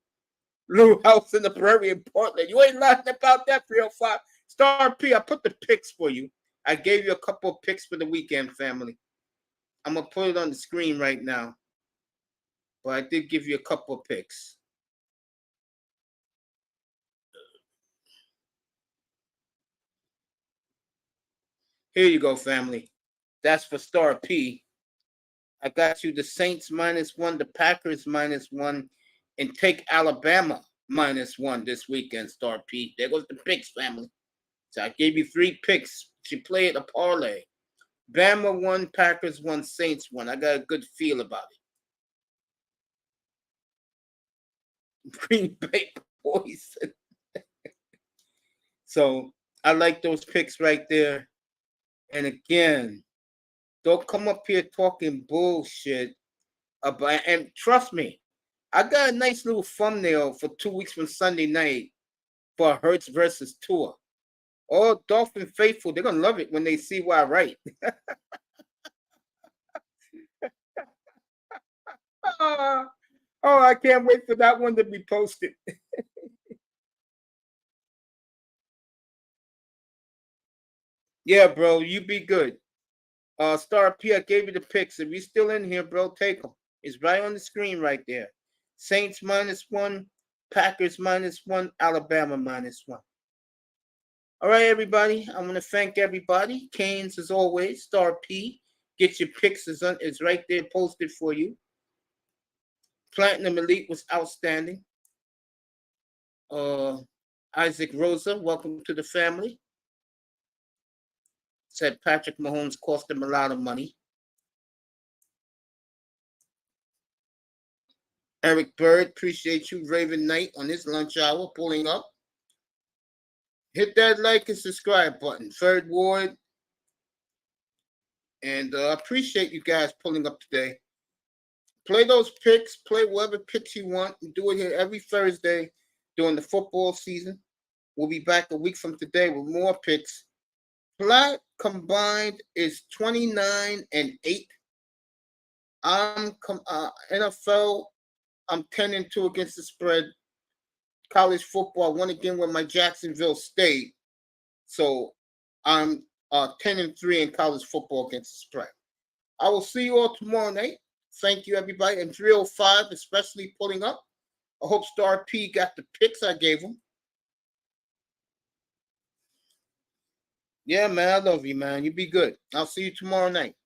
Little house in the prairie in Portland. You ain't laughing about that, 305. Star P, I put the picks for you. I gave you a couple of picks for the weekend, family. I'm going to put it on the screen right now. But I did give you a couple of picks. Here you go, family. That's for Star P. I got you the Saints -1, the Packers -1, and take Alabama -1 this weekend, Star P. There goes the picks, family. So I gave you 3 picks. You play it a parlay. Bama 1, Packers 1, Saints 1. I got a good feel about it. Green Bay poison. So I like those picks right there. And again, don't come up here talking bullshit about. And trust me, I got a nice little thumbnail for 2 weeks from Sunday night for Hurts versus Tua. All Dolphin faithful, they're gonna love it when they see what I write. Oh, I can't wait for that one to be posted. Yeah, bro, you be good. Star P, I gave you the picks. If you're still in here, bro, take them. It's right on the screen right there. Saints -1, Packers -1, Alabama -1. All right, everybody. I want to thank everybody. Canes, as always. Star P, get your picks. It's right there posted for you. Platinum Elite was outstanding. Isaac Rosa, welcome to the family. Said Patrick Mahomes cost him a lot of money. Eric Bird, appreciate you. Raven Knight on his lunch hour pulling up. Hit that like and subscribe button. Third Ward. And I appreciate you guys pulling up today. Play those picks. Play whatever picks you want. We do it here every Thursday during the football season. We'll be back a week from today with more picks. Flat combined is 29-8. NFL, I'm 10-2 against the spread. College football, I won again with my Jacksonville State. So I'm 10-3 in college football against the spread. I will see you all tomorrow night. Thank you, everybody. And 305, especially pulling up. I hope Star P got the picks I gave him. Yeah, man, I love you, man. You be good. I'll see you tomorrow night.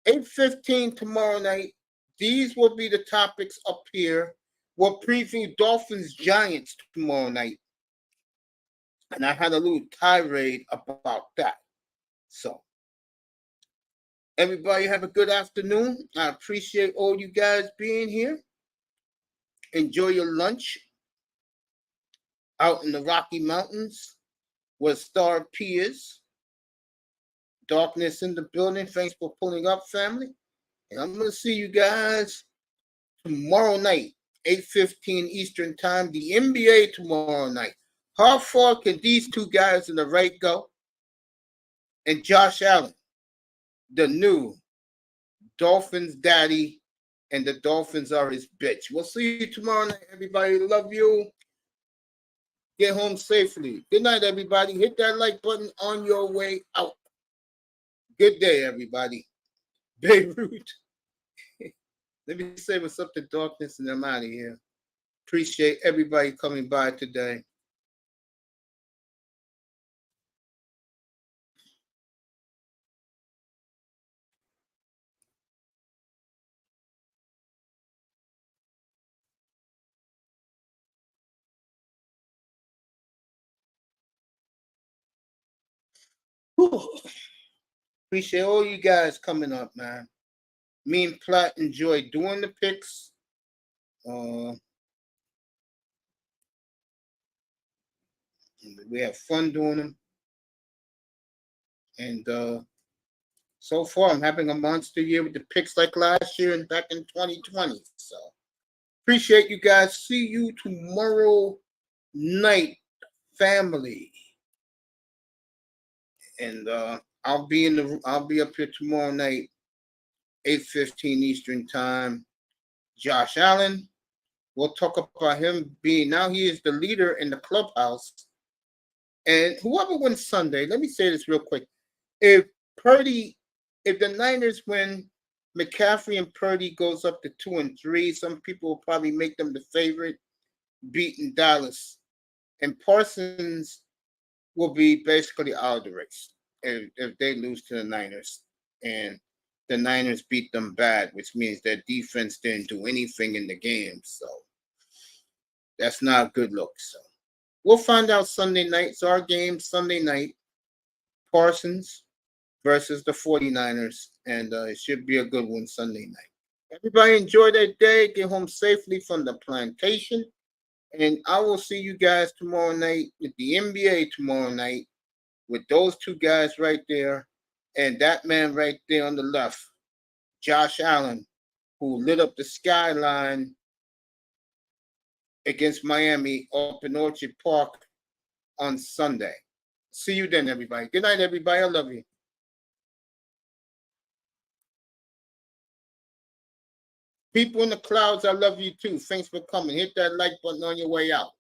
8:15 tomorrow night. These will be the topics up here. We'll preview Dolphins Giants tomorrow night. And I had a little tirade about that. So, everybody have a good afternoon. I appreciate all you guys being here. Enjoy your lunch out in the Rocky Mountains where Star P is. Darkness in the building. Thanks for pulling up, family. And I'm going to see you guys tomorrow night, 8:15 Eastern Time. The NBA tomorrow night. How far can these two guys in the right go? And Josh Allen, the new Dolphins daddy, and the Dolphins are his bitch. We'll see you tomorrow night, everybody. Love you. Get home safely. Good night, everybody. Hit that like button on your way out. Good day, everybody. Beirut. Let me say what's up to Darkness, and I'm out of here. Appreciate everybody coming by today. Whew. Appreciate all you guys coming up, man. Me and Platt enjoy doing the picks. We have fun doing them. And so far, I'm having a monster year with the picks like last year and back in 2020. So appreciate you guys. See you tomorrow night, family. And I'll be up here tomorrow night, 8:15 Eastern Time. Josh Allen. We'll talk about him being now he is the leader in the clubhouse. And whoever wins Sunday, let me say this real quick. If the Niners win, McCaffrey and Purdy goes up to 2-3. Some people will probably make them the favorite, beating Dallas. And Parsons will be basically out of the race if they lose to the Niners. And the Niners beat them bad, which means their defense didn't do anything in the game. So that's not a good look. So we'll find out Sunday night. It's our game Sunday night. Parsons versus the 49ers. And it should be a good one Sunday night. Everybody enjoy their day. Get home safely from the plantation. And I will see you guys tomorrow night with the NBA tomorrow night with those two guys right there and that man right there on the left, Josh Allen, who lit up the skyline against Miami up in Orchard Park on Sunday. See you then, everybody. Good night, everybody. I love you. People in the clouds, I love you too. Thanks for coming. Hit that like button on your way out.